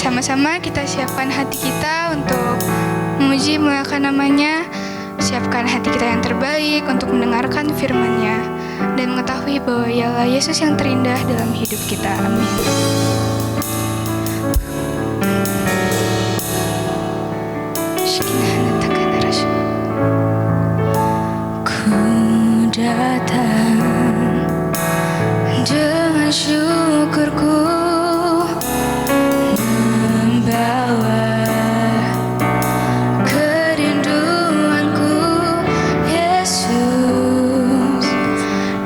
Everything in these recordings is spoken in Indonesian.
sama-sama kita siapkan hati kita untuk memuji memuliakan namanya. Siapkan hati kita yang terbaik untuk mendengarkan firman-Nya dan mengetahui bahwa Ialah Yesus yang terindah dalam hidup kita. Amin. Ku datang dengan syukurku, membawa kerinduanku. Yesus,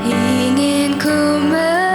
ingin ku mengenal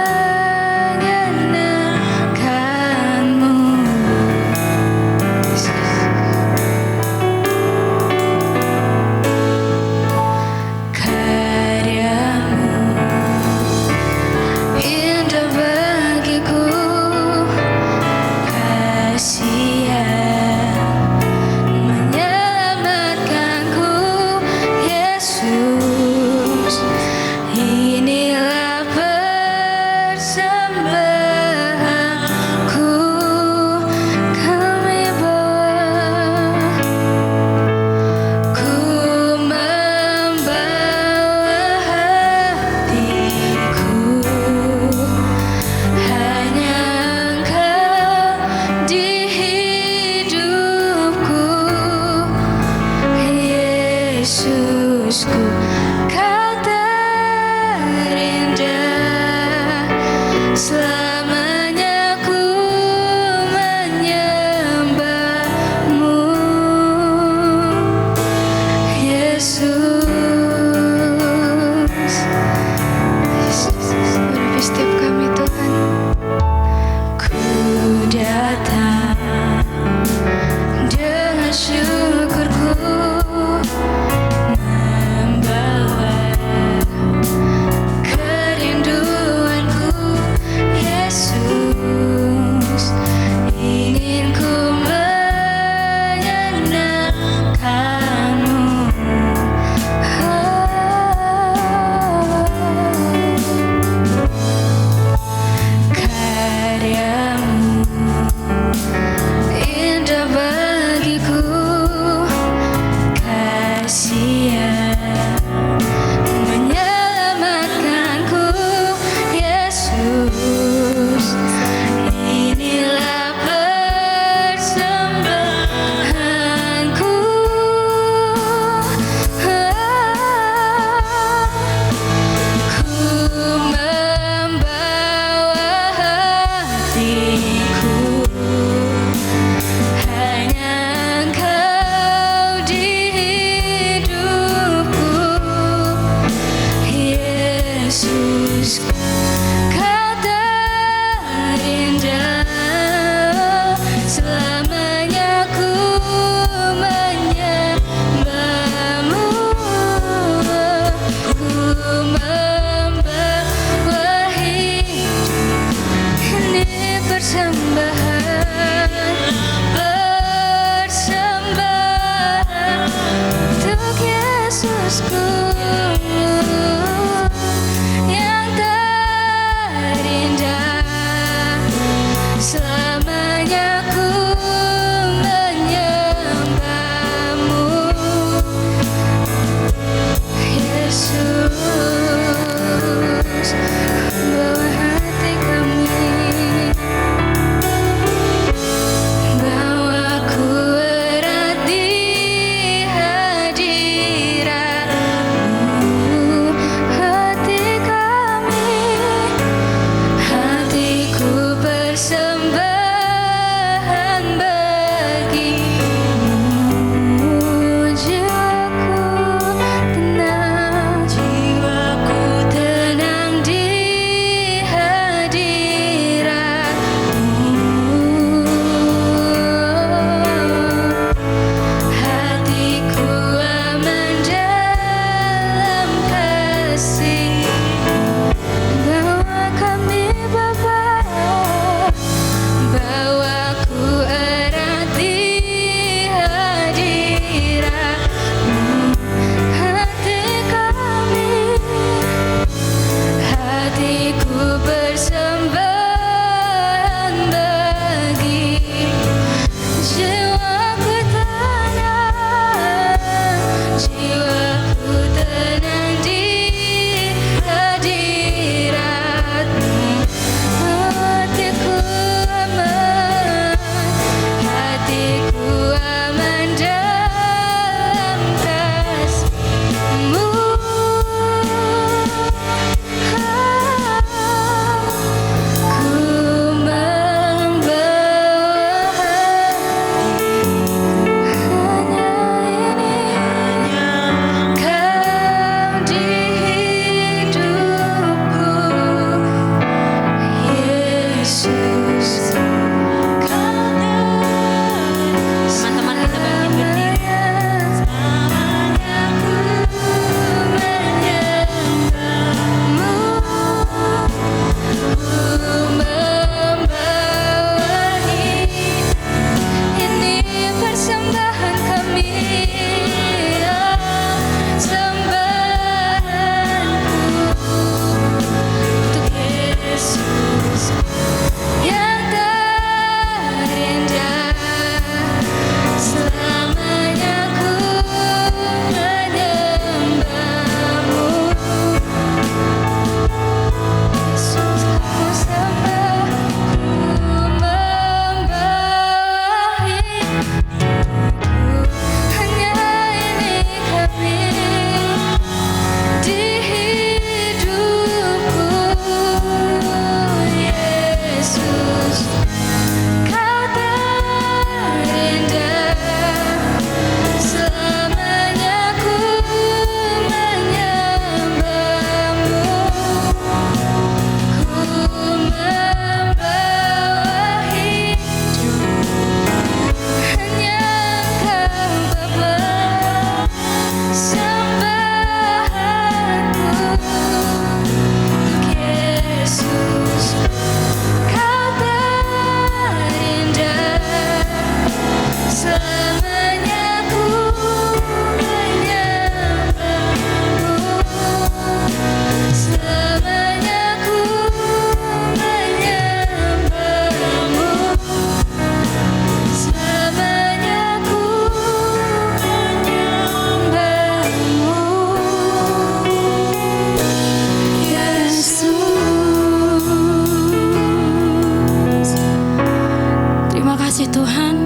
Tuhan,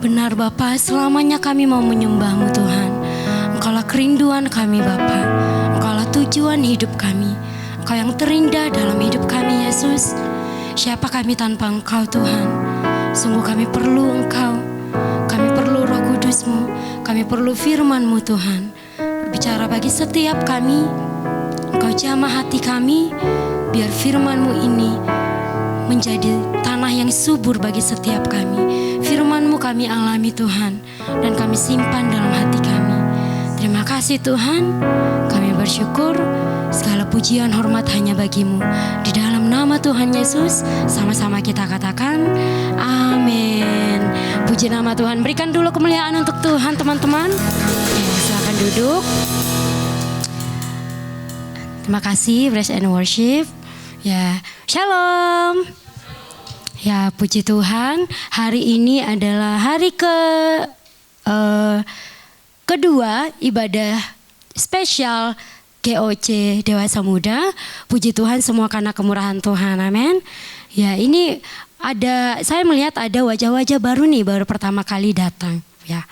benar Bapa, selamanya kami mau menyembah-Mu Tuhan. Engkaulah kerinduan kami Bapa, Engkaulah tujuan hidup kami, Engkau yang terindah dalam hidup kami Yesus. Siapa kami tanpa Engkau Tuhan? Sungguh kami perlu Engkau, kami perlu Roh Kudus-Mu, kami perlu firman-Mu Tuhan. Berbicara bagi setiap kami, Engkau jamah hati kami, biar firman-Mu ini menjadi tanah yang subur bagi setiap kami. Firman-Mu kami alami Tuhan, dan kami simpan dalam hati kami. Terima kasih Tuhan, kami bersyukur, segala pujian hormat hanya bagi-Mu. Di dalam nama Tuhan Yesus, sama-sama kita katakan, amin. Puji nama Tuhan, berikan dulu kemuliaan untuk Tuhan teman-teman. Silakan duduk. Terima kasih, Praise and Worship. Ya, Shalom. Ya, puji Tuhan. Hari ini adalah hari kedua ibadah spesial GOC Dewasa Muda. Puji Tuhan semua karena kemurahan Tuhan. Amin. Ya, ini saya melihat ada wajah-wajah baru nih, baru pertama kali datang. Ya.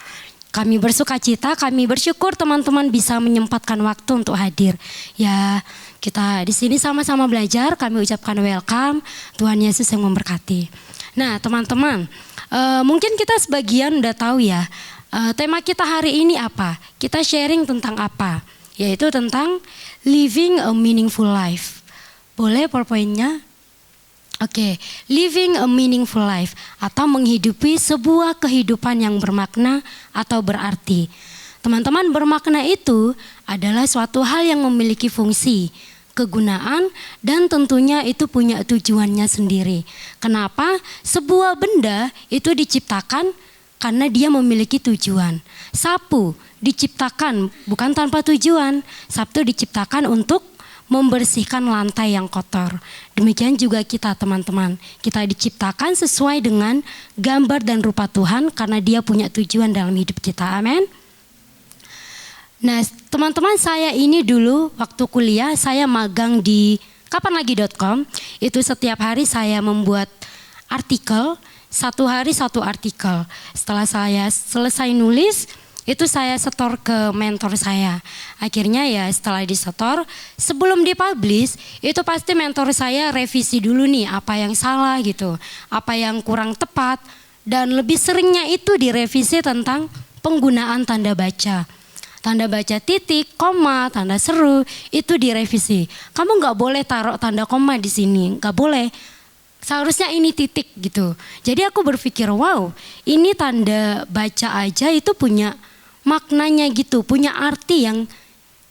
Kami bersuka cita, kami bersyukur teman-teman bisa menyempatkan waktu untuk hadir. Ya, kita di sini sama-sama belajar, kami ucapkan welcome, Tuhan Yesus yang memberkati. Nah teman-teman, mungkin kita sebagian udah tahu ya, tema kita hari ini apa? Kita sharing tentang apa? Yaitu tentang living a meaningful life. Boleh PowerPoint-nya? Oke, living a meaningful life atau menghidupi sebuah kehidupan yang bermakna atau berarti. Teman-teman, bermakna itu adalah suatu hal yang memiliki fungsi, kegunaan, dan tentunya itu punya tujuannya sendiri. Kenapa? Sebuah benda itu diciptakan karena dia memiliki tujuan. Sapu diciptakan bukan tanpa tujuan. Sapu diciptakan untuk membersihkan lantai yang kotor. Demikian juga kita teman-teman. Kita diciptakan sesuai dengan gambar dan rupa Tuhan karena dia punya tujuan dalam hidup kita. Amin. Nah teman-teman, saya ini dulu waktu kuliah saya magang di kapanlagi.com. Itu setiap hari saya membuat artikel, satu hari satu artikel. Setelah saya selesai nulis, itu saya setor ke mentor saya. Akhirnya ya setelah disetor, sebelum dipublish, itu pasti mentor saya revisi dulu nih apa yang salah gitu, apa yang kurang tepat. Dan lebih seringnya itu direvisi tentang penggunaan tanda baca. Tanda baca titik, koma, tanda seru, itu direvisi. Kamu gak boleh taruh tanda koma di sini, gak boleh. Seharusnya ini titik gitu. Jadi aku berpikir, wow, ini tanda baca aja itu punya maknanya gitu, punya arti yang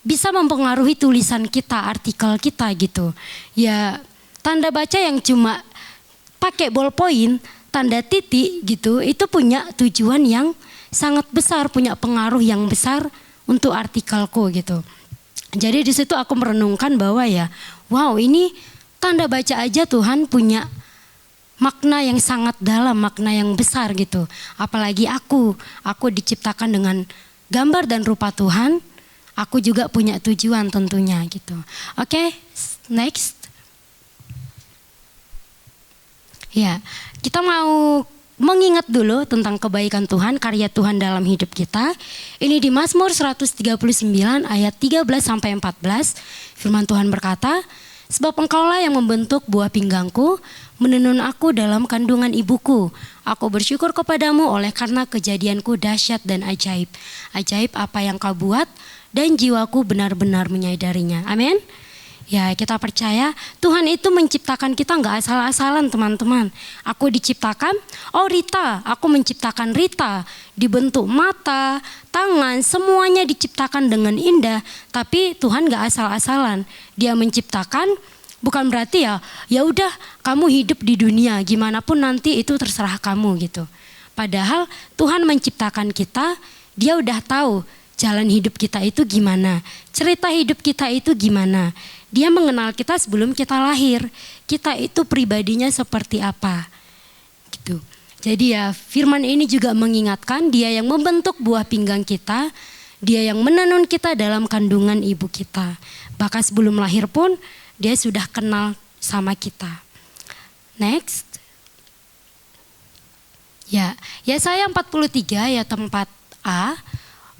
bisa mempengaruhi tulisan kita, artikel kita gitu. Ya, tanda baca yang cuma pakai ballpoint, tanda titik gitu, itu punya tujuan yang sangat besar, punya pengaruh yang besar untuk artikelku gitu. Jadi di situ aku merenungkan bahwa ya, wow, ini tanda baca aja Tuhan punya makna yang sangat dalam, makna yang besar gitu. Apalagi aku diciptakan dengan gambar dan rupa Tuhan. Aku juga punya tujuan tentunya gitu. Oke, next. Ya, kita mau mengingat dulu tentang kebaikan Tuhan, karya Tuhan dalam hidup kita. Ini di Mazmur 139 ayat 13 sampai 14. Firman Tuhan berkata, sebab Engkaulah yang membentuk buah pinggangku, menenun aku dalam kandungan ibuku. Aku bersyukur kepadamu oleh karena kejadianku dahsyat dan ajaib. Ajaib apa yang kau buat dan jiwaku benar-benar menyadarinya. Amin. Ya, kita percaya Tuhan itu menciptakan kita gak asal-asalan teman-teman. Aku diciptakan, Rita, aku menciptakan Rita. Dibentuk mata, tangan, semuanya diciptakan dengan indah. Tapi Tuhan gak asal-asalan. Dia menciptakan bukan berarti ya udah kamu hidup di dunia, gimana pun nanti itu terserah kamu gitu. Padahal Tuhan menciptakan kita, dia udah tahu jalan hidup kita itu gimana, cerita hidup kita itu gimana. Dia mengenal kita sebelum kita lahir, kita itu pribadinya seperti apa gitu. Jadi ya firman ini juga mengingatkan dia yang membentuk buah pinggang kita, dia yang menenun kita dalam kandungan ibu kita. Bahkan sebelum lahir pun dia sudah kenal sama kita. Next. Ya, Yesaya 43 ayat 4a,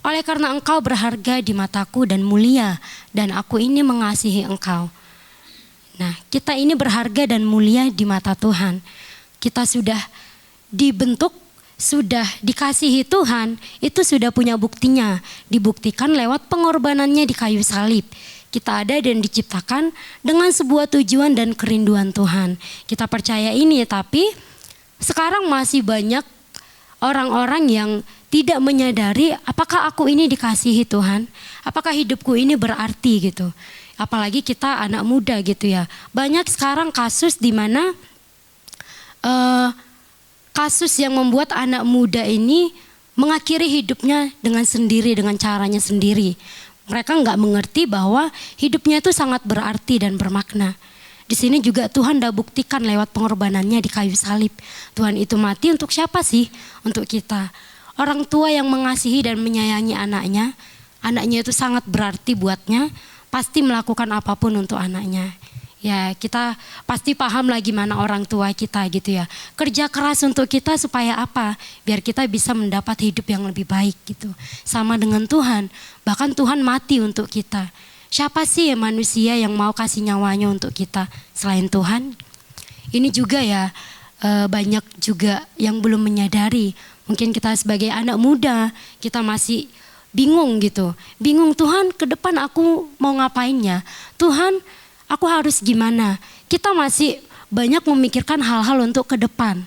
oleh karena engkau berharga di mataku dan mulia, dan aku ini mengasihi engkau. Nah, kita ini berharga dan mulia di mata Tuhan. Kita sudah dibentuk, sudah dikasihi Tuhan, itu sudah punya buktinya. Dibuktikan lewat pengorbanannya di kayu salib. Kita ada dan diciptakan dengan sebuah tujuan dan kerinduan Tuhan. Kita percaya ini, tapi sekarang masih banyak orang-orang yang tidak menyadari apakah aku ini dikasihi Tuhan, apakah hidupku ini berarti gitu. Apalagi kita anak muda gitu ya. Banyak sekarang kasus di mana kasus yang membuat anak muda ini mengakhiri hidupnya dengan sendiri, dengan caranya sendiri. Mereka nggak mengerti bahwa hidupnya itu sangat berarti dan bermakna. Di sini juga Tuhan dah buktikan lewat pengorbanannya di kayu salib. Tuhan itu mati untuk siapa sih? Untuk kita. Orang tua yang mengasihi dan menyayangi anaknya itu sangat berarti buatnya, pasti melakukan apapun untuk anaknya. Ya, kita pasti paham lah gimana orang tua kita gitu ya. Kerja keras untuk kita supaya apa? Biar kita bisa mendapat hidup yang lebih baik gitu. Sama dengan Tuhan, bahkan Tuhan mati untuk kita. Siapa sih manusia yang mau kasih nyawanya untuk kita selain Tuhan? Ini juga ya banyak juga yang belum menyadari. Mungkin kita sebagai anak muda, kita masih bingung gitu. Bingung, Tuhan ke depan aku mau ngapainnya? Tuhan, aku harus gimana? Kita masih banyak memikirkan hal-hal untuk ke depan.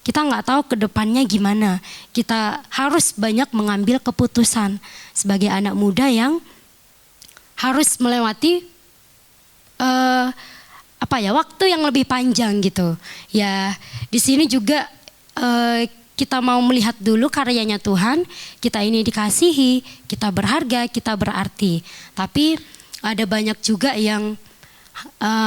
Kita nggak tahu ke depannya gimana. Kita harus banyak mengambil keputusan sebagai anak muda yang harus melewati waktu yang lebih panjang gitu. Ya, di sini juga kita mau melihat dulu karyanya Tuhan. Kita ini dikasihi, kita berharga, kita berarti. Tapi ada banyak juga yang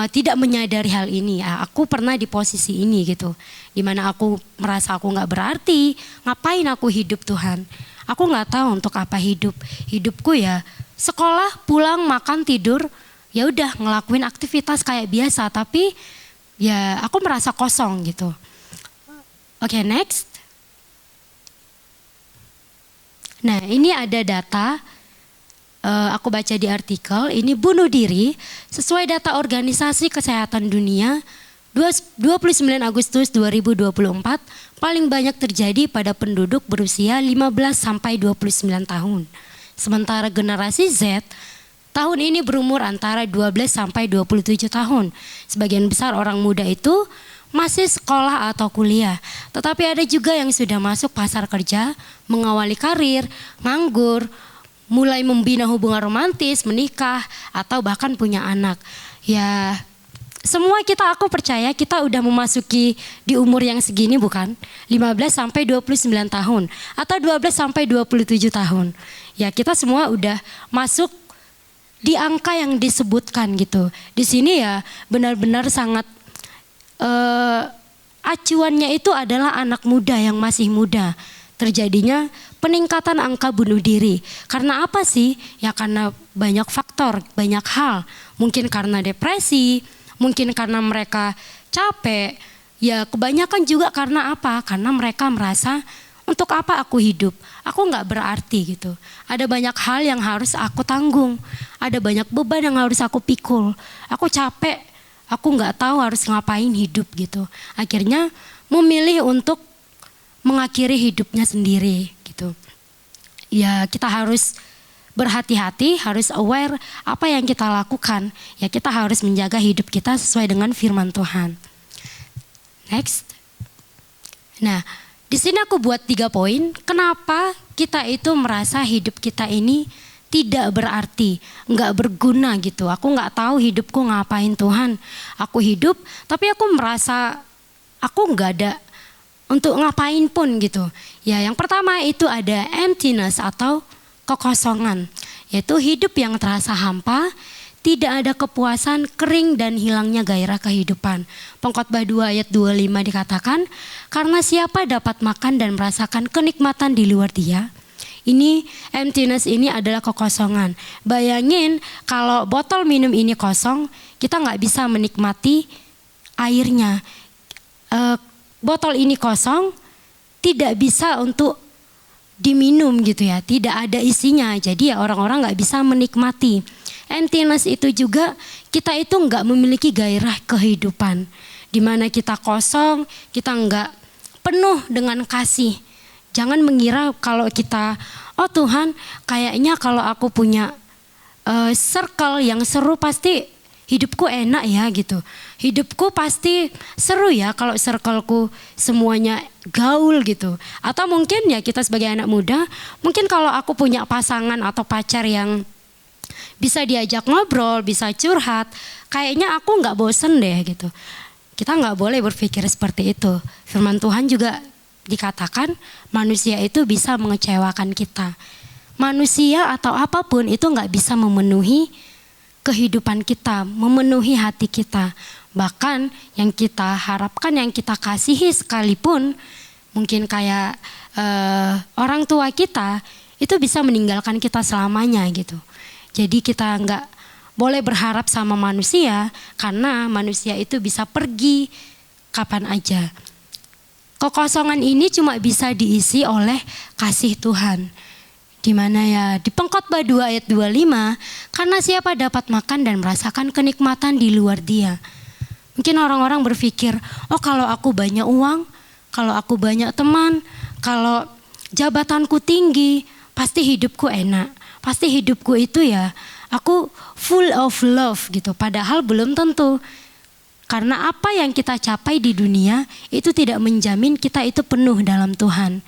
tidak menyadari hal ini. Aku pernah di posisi ini gitu, dimana aku merasa aku nggak berarti. Ngapain aku hidup Tuhan? Aku nggak tahu untuk apa hidup. Hidupku ya sekolah, pulang, makan, tidur, ya udah ngelakuin aktivitas kayak biasa. Tapi ya aku merasa kosong gitu. Oke, next. Nah, ini ada data. Aku baca di artikel, ini bunuh diri sesuai data Organisasi Kesehatan Dunia 29 Agustus 2024 paling banyak terjadi pada penduduk berusia 15 sampai 29 tahun. Sementara generasi Z tahun ini berumur antara 12 sampai 27 tahun. Sebagian besar orang muda itu masih sekolah atau kuliah, tetapi ada juga yang sudah masuk pasar kerja, mengawali karir, nganggur, mulai membina hubungan romantis, menikah, atau bahkan punya anak. Ya, semua aku percaya kita udah memasuki di umur yang segini bukan? 15 sampai 29 tahun atau 12 sampai 27 tahun. Ya, kita semua udah masuk di angka yang disebutkan gitu. Di sini ya benar-benar sangat acuannya itu adalah anak muda yang masih muda. Terjadinya peningkatan angka bunuh diri. Karena apa sih? Ya karena banyak faktor, banyak hal. Mungkin karena depresi, mungkin karena mereka capek. Ya kebanyakan juga karena apa? Karena mereka merasa untuk apa aku hidup? Aku nggak berarti gitu. Ada banyak hal yang harus aku tanggung. Ada banyak beban yang harus aku pikul. Aku capek. Aku nggak tahu harus ngapain hidup gitu. Akhirnya memilih untuk mengakhiri hidupnya sendiri gitu. Ya kita harus berhati-hati, harus aware apa yang kita lakukan. Ya kita harus menjaga hidup kita sesuai dengan firman Tuhan. Next. Nah, di sini aku buat 3 poin. Kenapa kita itu merasa hidup kita ini tidak berarti, nggak berguna gitu. Aku nggak tahu hidupku ngapain Tuhan. Aku hidup, tapi aku merasa aku nggak ada untuk ngapain pun gitu. Ya, yang pertama itu ada emptiness atau kekosongan, yaitu hidup yang terasa hampa, tidak ada kepuasan, kering dan hilangnya gairah kehidupan. Pengkhotbah 2 ayat 25 dikatakan, karena siapa dapat makan dan merasakan kenikmatan di luar Dia? Ini emptiness ini adalah kekosongan. Bayangin kalau botol minum ini kosong, kita nggak bisa menikmati airnya. Botol ini kosong, tidak bisa untuk diminum gitu ya, tidak ada isinya. Jadi ya orang-orang nggak bisa menikmati. Emptiness itu juga kita itu nggak memiliki gairah kehidupan, dimana kita kosong, kita nggak penuh dengan kasih. Jangan mengira kalau kita, oh Tuhan, kayaknya kalau aku punya circle yang seru pasti hidupku enak ya gitu. Hidupku pasti seru ya kalau circleku semuanya gaul gitu. Atau mungkin ya kita sebagai anak muda, mungkin kalau aku punya pasangan atau pacar yang bisa diajak ngobrol, bisa curhat, kayaknya aku nggak bosen deh gitu. Kita nggak boleh berpikir seperti itu. Firman Tuhan juga dikatakan manusia itu bisa mengecewakan kita. Manusia atau apapun itu nggak bisa memenuhi kehidupan kita, memenuhi hati kita. Bahkan yang kita harapkan, yang kita kasihi sekalipun, mungkin kayak orang tua kita, itu bisa meninggalkan kita selamanya gitu. Jadi kita nggak boleh berharap sama manusia, karena manusia itu bisa pergi kapan aja. Kekosongan ini cuma bisa diisi oleh kasih Tuhan. Di mana ya di Pengkhotbah 2 ayat 25, karena siapa dapat makan dan merasakan kenikmatan di luar dia. Mungkin orang-orang berpikir, oh kalau aku banyak uang, kalau aku banyak teman, kalau jabatanku tinggi, pasti hidupku enak. Pasti hidupku itu ya, aku full of love gitu. Padahal belum tentu. Karena apa yang kita capai di dunia itu tidak menjamin kita itu penuh dalam Tuhan.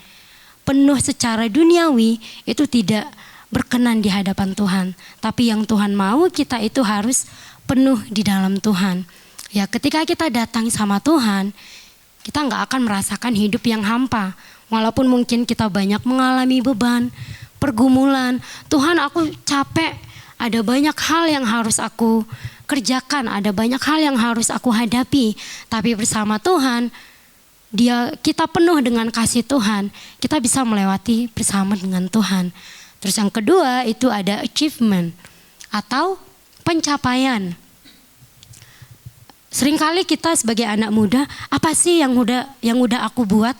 Penuh secara duniawi itu tidak berkenan di hadapan Tuhan. Tapi yang Tuhan mau kita itu harus penuh di dalam Tuhan. Ya ketika kita datang sama Tuhan, kita nggak akan merasakan hidup yang hampa. Walaupun mungkin kita banyak mengalami beban, pergumulan. Tuhan aku capek, ada banyak hal yang harus aku kerjakan, ada banyak hal yang harus aku hadapi. Tapi bersama Tuhan, kita penuh dengan kasih Tuhan, kita bisa melewati bersama dengan Tuhan. Terus yang kedua itu ada achievement atau pencapaian. Seringkali kita sebagai anak muda, apa sih yang udah aku buat?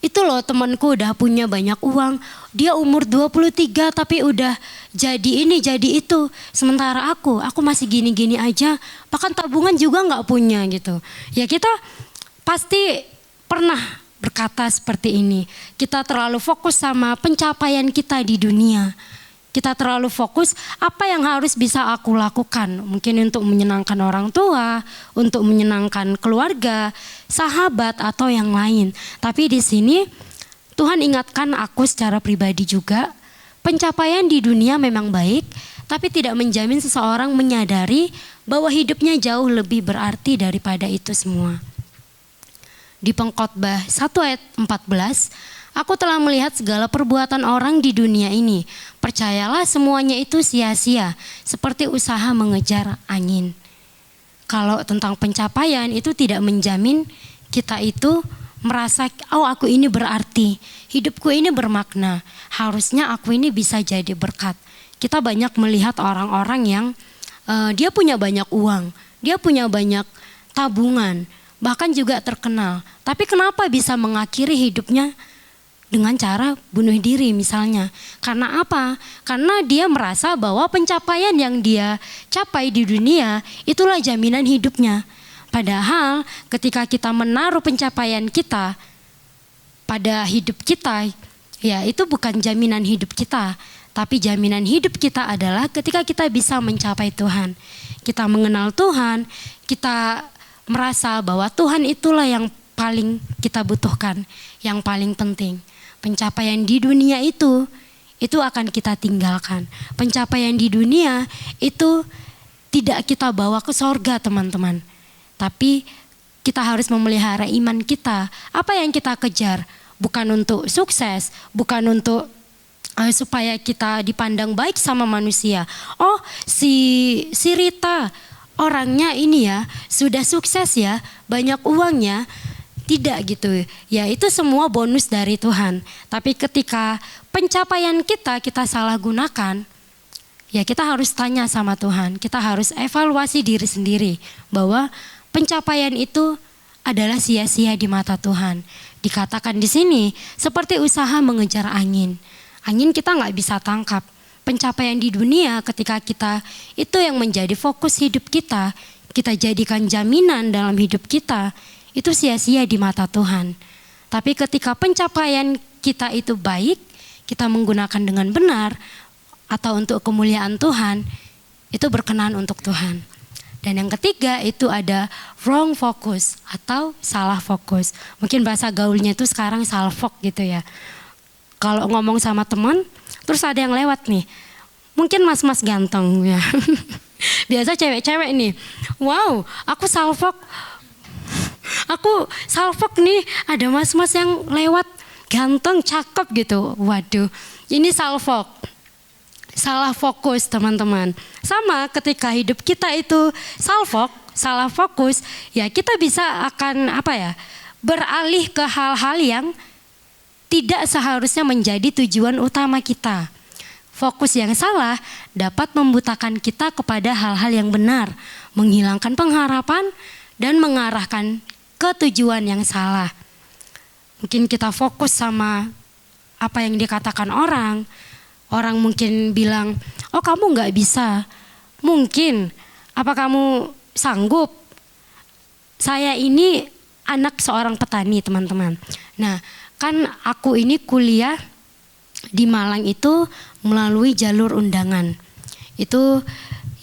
Itu loh temanku udah punya banyak uang, dia umur 23 tapi udah jadi ini jadi itu. Sementara aku masih gini-gini aja, bahkan tabungan juga gak punya gitu. Ya kita pasti pernah berkata seperti ini, kita terlalu fokus sama pencapaian kita di dunia. Kita terlalu fokus apa yang harus bisa aku lakukan. Mungkin untuk menyenangkan orang tua, untuk menyenangkan keluarga, sahabat atau yang lain. Tapi di sini Tuhan ingatkan aku secara pribadi juga, pencapaian di dunia memang baik, tapi tidak menjamin seseorang menyadari bahwa hidupnya jauh lebih berarti daripada itu semua. Di Pengkhotbah 1 ayat 14, aku telah melihat segala perbuatan orang di dunia ini. Percayalah semuanya itu sia-sia, seperti usaha mengejar angin. Kalau tentang pencapaian itu tidak menjamin kita itu merasa, oh aku ini berarti, hidupku ini bermakna, harusnya aku ini bisa jadi berkat. Kita banyak melihat orang-orang yang dia punya banyak uang, dia punya banyak tabungan, bahkan juga terkenal. Tapi kenapa bisa mengakhiri hidupnya dengan cara bunuh diri misalnya? Karena apa? Karena dia merasa bahwa pencapaian yang dia capai di dunia itulah jaminan hidupnya. Padahal ketika kita menaruh pencapaian kita pada hidup kita, ya itu bukan jaminan hidup kita. Tapi jaminan hidup kita adalah ketika kita bisa mencapai Tuhan. Kita mengenal Tuhan, kita merasa bahwa Tuhan itulah yang paling kita butuhkan, yang paling penting. Pencapaian di dunia itu akan kita tinggalkan. Pencapaian di dunia itu tidak kita bawa ke sorga teman-teman. Tapi kita harus memelihara iman kita. Apa yang kita kejar? Bukan untuk sukses, bukan untuk supaya kita dipandang baik sama manusia. Oh si Rita orangnya ini ya sudah sukses ya, banyak uangnya. Tidak gitu ya, itu semua bonus dari Tuhan. Tapi ketika pencapaian kita salah gunakan, ya kita harus tanya sama Tuhan. Kita harus evaluasi diri sendiri bahwa pencapaian itu adalah sia-sia di mata Tuhan. Dikatakan di sini seperti usaha mengejar angin. Angin kita nggak bisa tangkap. Pencapaian di dunia ketika kita itu yang menjadi fokus hidup kita jadikan jaminan dalam hidup kita, itu sia-sia di mata Tuhan. Tapi ketika pencapaian kita itu baik, kita menggunakan dengan benar atau untuk kemuliaan Tuhan, itu berkenan untuk Tuhan. Dan yang ketiga itu ada wrong focus atau salah fokus. Mungkin bahasa gaulnya itu sekarang salfok gitu ya. Kalau ngomong sama teman, terus ada yang lewat nih. Mungkin mas-mas ganteng ya. Biasa cewek-cewek nih. Wow, aku salfok nih, ada mas-mas yang lewat ganteng, cakep gitu. Waduh, ini salfok. Salah fokus teman-teman. Sama ketika hidup kita itu salah fokus, ya kita bisa akan beralih ke hal-hal yang tidak seharusnya menjadi tujuan utama kita. Fokus yang salah dapat membutakan kita kepada hal-hal yang benar, menghilangkan pengharapan dan mengarahkan ke tujuan yang salah. Mungkin kita fokus sama apa yang dikatakan orang. Orang mungkin bilang, oh kamu gak bisa. Mungkin, apa kamu sanggup? Saya ini anak seorang petani teman-teman. Nah kan aku ini kuliah di Malang itu melalui jalur undangan. Itu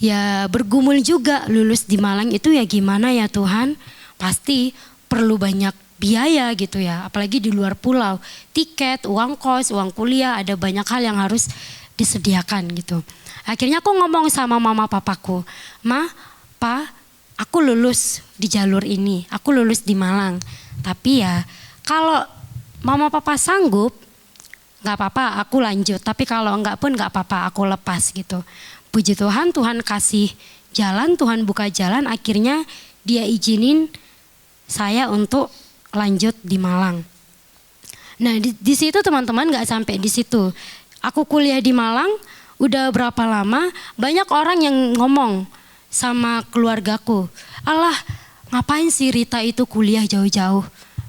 ya bergumul juga lulus di Malang itu ya gimana ya Tuhan. Pasti perlu banyak biaya gitu ya, apalagi di luar pulau, tiket, uang kos, uang kuliah, ada banyak hal yang harus disediakan gitu. Akhirnya aku ngomong sama mama papaku, Ma, Pa, aku lulus di jalur ini, aku lulus di Malang. Tapi ya kalau mama papa sanggup, gak apa-apa aku lanjut, tapi kalau enggak pun gak apa-apa aku lepas gitu. Puji Tuhan, Tuhan kasih jalan, Tuhan buka jalan, akhirnya dia izinin saya untuk lanjut di Malang. Nah di situ teman-teman nggak sampai di situ. Aku kuliah di Malang, udah berapa lama banyak orang yang ngomong sama keluargaku, alah ngapain sih Rita itu kuliah jauh-jauh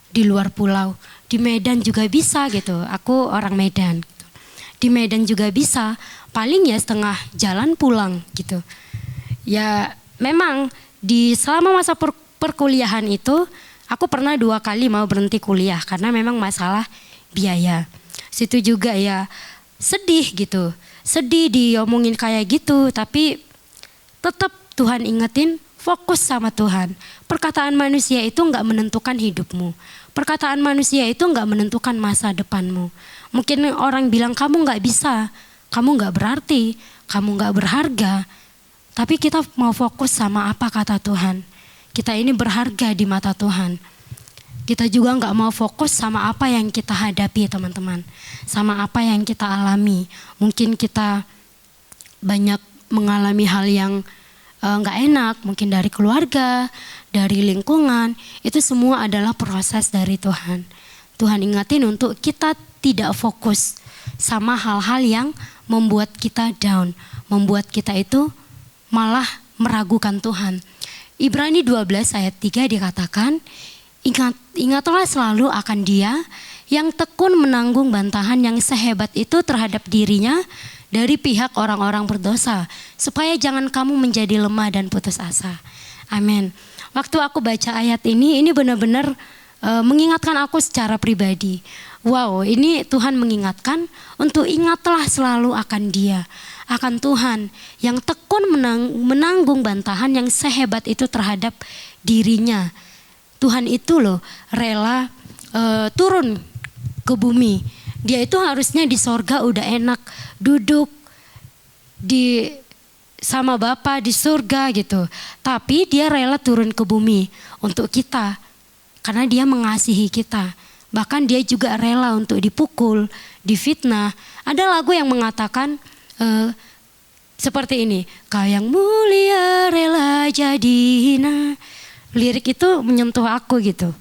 di luar pulau, di Medan juga bisa gitu. Aku orang Medan, di Medan juga bisa, paling ya setengah jalan pulang gitu. Ya memang di selama masa perkuliahan itu aku pernah 2 kali mau berhenti kuliah karena memang masalah biaya. Situ juga ya sedih gitu. Sedih diomongin kayak gitu, tapi tetap Tuhan ingetin fokus sama Tuhan. Perkataan manusia itu enggak menentukan hidupmu. Perkataan manusia itu enggak menentukan masa depanmu. Mungkin orang bilang kamu enggak bisa, kamu enggak berarti, kamu enggak berharga. Tapi kita mau fokus sama apa kata Tuhan. Kita ini berharga di mata Tuhan. Kita juga nggak mau fokus sama apa yang kita hadapi teman-teman. Sama apa yang kita alami. Mungkin kita banyak mengalami hal yang nggak enak. Mungkin dari keluarga, dari lingkungan. Itu semua adalah proses dari Tuhan. Tuhan ingatin untuk kita tidak fokus sama hal-hal yang membuat kita down. Membuat kita itu malah meragukan Tuhan. Ibrani 12 ayat 3 dikatakan, ingatlah selalu akan Dia yang tekun menanggung bantahan yang sehebat itu terhadap dirinya dari pihak orang-orang berdosa, supaya jangan kamu menjadi lemah dan putus asa. Amin. Waktu aku baca ayat ini benar-benar mengingatkan aku secara pribadi. Wow, ini Tuhan mengingatkan untuk ingatlah selalu akan Dia, akan Tuhan yang tekun menanggung bantahan yang sehebat itu terhadap dirinya. Tuhan itu loh rela turun ke bumi. Dia itu harusnya di sorga udah enak duduk di sama Bapa di surga gitu. Tapi dia rela turun ke bumi untuk kita karena dia mengasihi kita. Bahkan dia juga rela untuk dipukul, difitnah. Ada lagu yang mengatakan seperti ini, kau yang mulia rela jadi hina. Lirik itu menyentuh aku gitu.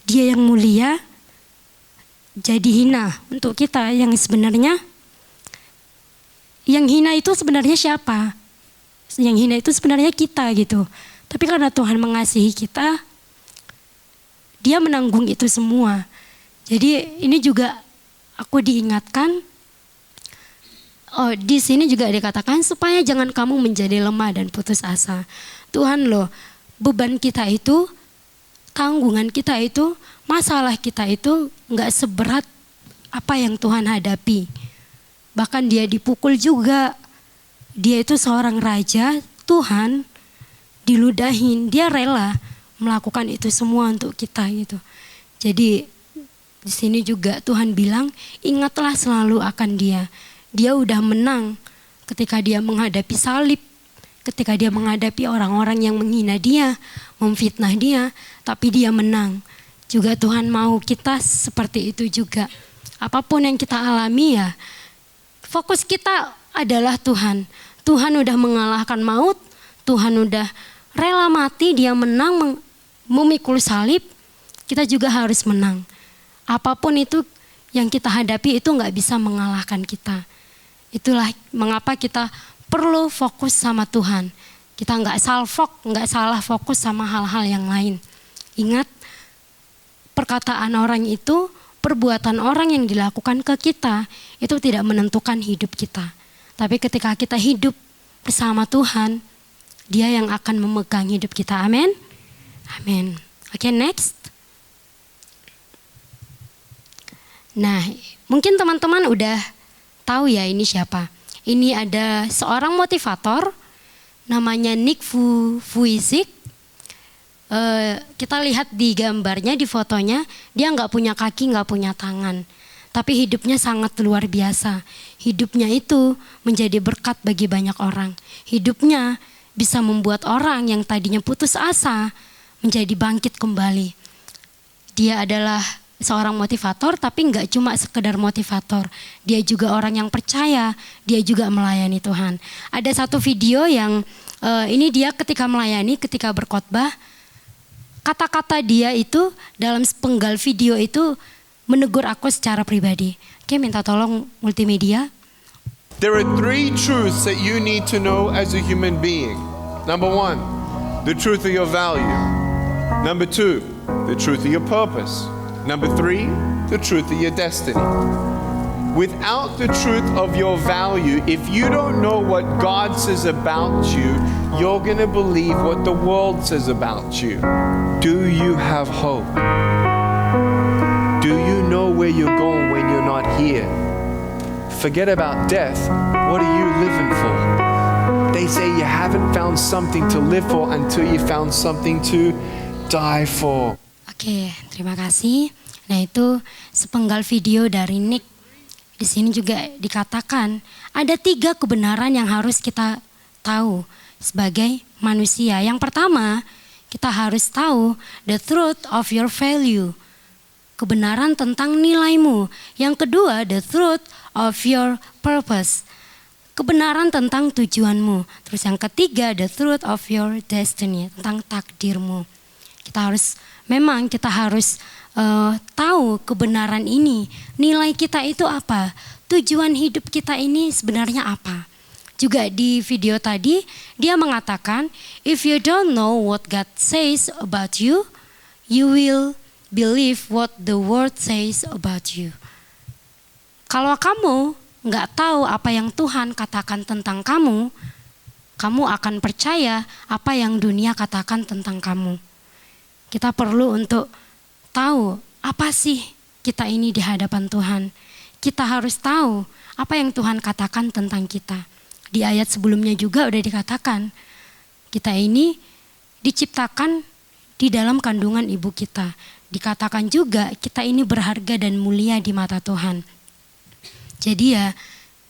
Dia yang mulia jadi hina untuk kita yang sebenarnya. Yang hina itu sebenarnya siapa? Yang hina itu sebenarnya kita gitu. Tapi karena Tuhan mengasihi kita, dia menanggung itu semua. Jadi ini juga aku diingatkan, di sini juga dikatakan supaya jangan kamu menjadi lemah dan putus asa. Tuhan loh, beban kita itu, tanggungan kita itu, masalah kita itu gak seberat apa yang Tuhan hadapi. Bahkan dia dipukul juga. Dia itu seorang raja, Tuhan diludahin, dia rela melakukan itu semua untuk kita gitu. Jadi di sini juga Tuhan bilang, ingatlah selalu akan dia. Dia udah menang ketika dia menghadapi salib, ketika dia menghadapi orang-orang yang menghina dia, memfitnah dia, tapi dia menang. Juga Tuhan mau kita seperti itu juga. Apapun yang kita alami ya, fokus kita adalah Tuhan. Tuhan udah mengalahkan maut, Tuhan udah rela mati, dia menang memikul salib, kita juga harus menang. Apapun itu yang kita hadapi itu gak bisa mengalahkan kita. Itulah mengapa kita perlu fokus sama Tuhan. Kita gak salah fokus sama hal-hal yang lain. Ingat, perkataan orang itu, perbuatan orang yang dilakukan ke kita, itu tidak menentukan hidup kita. Tapi ketika kita hidup bersama Tuhan, Dia yang akan memegang hidup kita. Amin. Amin. Oke, next. Nah, mungkin teman-teman udah tahu ya ini siapa. Ini ada seorang motivator namanya Nick Vujicic. Kita lihat di gambarnya, di fotonya, dia nggak punya kaki, nggak punya tangan. Tapi hidupnya sangat luar biasa. Hidupnya itu menjadi berkat bagi banyak orang. Hidupnya bisa membuat orang yang tadinya putus asa menjadi bangkit kembali. Dia adalah seorang motivator, tapi nggak cuma sekedar motivator. Dia juga orang yang percaya, dia juga melayani Tuhan. Ada satu video yang ini dia ketika melayani, ketika berkhotbah, kata-kata dia itu dalam sepenggal video itu menegur aku secara pribadi. Oke, minta tolong multimedia. There are 3 truths that you need to know as a human being. Number 1, the truth of your value. Number 2, the truth of your purpose. Number 3, the truth of your destiny. Without the truth of your value, if you don't know what God says about you, you're going to believe what the world says about you. Do you have hope? Do you know where you're going when you're not here? Forget about death. What are you living for? They say you haven't found something to live for until you found something to die for. Oke, terima kasih. Nah, itu sepenggal video dari Nick. Di sini juga dikatakan ada 3 kebenaran yang harus kita tahu sebagai manusia. Yang pertama, kita harus tahu the truth of your value. Kebenaran tentang nilaimu. Yang kedua, the truth of your purpose. Kebenaran tentang tujuanmu. Terus yang ketiga, the truth of your destiny. Tentang takdirmu. Kita harus tahu kebenaran ini. Nilai kita itu apa? Tujuan hidup kita ini sebenarnya apa? Juga di video tadi, dia mengatakan, if you don't know what God says about you, you will believe what the world says about you. Kalau kamu nggak tahu apa yang Tuhan katakan tentang kamu, kamu akan percaya apa yang dunia katakan tentang kamu. Kita perlu untuk tahu apa sih kita ini di hadapan Tuhan. Kita harus tahu apa yang Tuhan katakan tentang kita. Di ayat sebelumnya juga udah dikatakan, kita ini diciptakan di dalam kandungan ibu kita. Dikatakan juga kita ini berharga dan mulia di mata Tuhan. Jadi ya,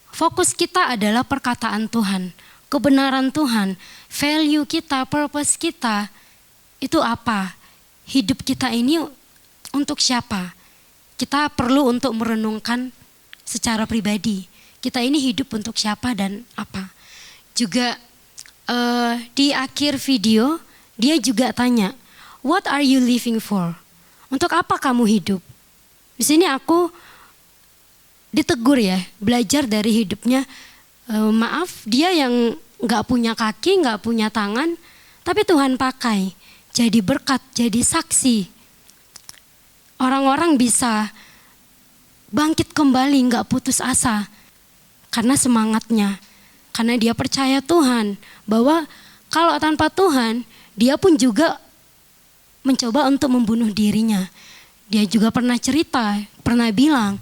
fokus kita adalah perkataan Tuhan, kebenaran Tuhan, value kita, purpose kita, itu apa? Hidup kita ini untuk siapa? Kita perlu untuk merenungkan secara pribadi. Kita ini hidup untuk siapa dan apa? Juga di akhir video, dia juga tanya, what are you living for? Untuk apa kamu hidup? Di sini aku ditegur ya, belajar dari hidupnya. Maaf, dia yang nggak punya kaki, nggak punya tangan, tapi Tuhan pakai jadi berkat, jadi saksi. orang-orang bisa bangkit kembali, nggak putus asa karena semangatnya, karena dia percaya Tuhan bahwa kalau tanpa Tuhan dia pun juga mencoba untuk membunuh dirinya. Dia juga pernah cerita, pernah bilang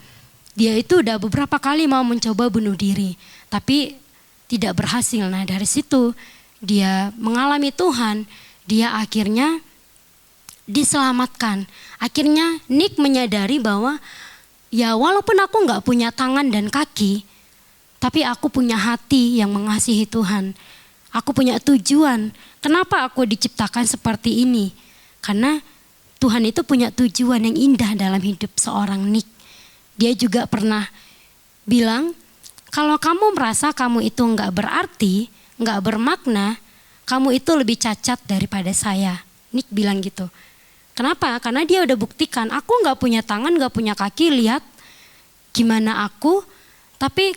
dia itu udah beberapa kali mau mencoba bunuh diri, tapi tidak berhasil. Nah dari situ dia mengalami Tuhan, dia akhirnya diselamatkan. Akhirnya Nick menyadari bahwa ya walaupun aku nggak punya tangan dan kaki, tapi aku punya hati yang mengasihi Tuhan. Aku punya tujuan. Kenapa aku diciptakan seperti ini? Karena Tuhan itu punya tujuan yang indah dalam hidup seorang Nick. Dia juga pernah bilang, kalau kamu merasa kamu itu nggak berarti, nggak bermakna, kamu itu lebih cacat daripada saya. Nick bilang gitu. Kenapa? Karena dia udah buktikan, aku nggak punya tangan, nggak punya kaki, lihat gimana aku. Tapi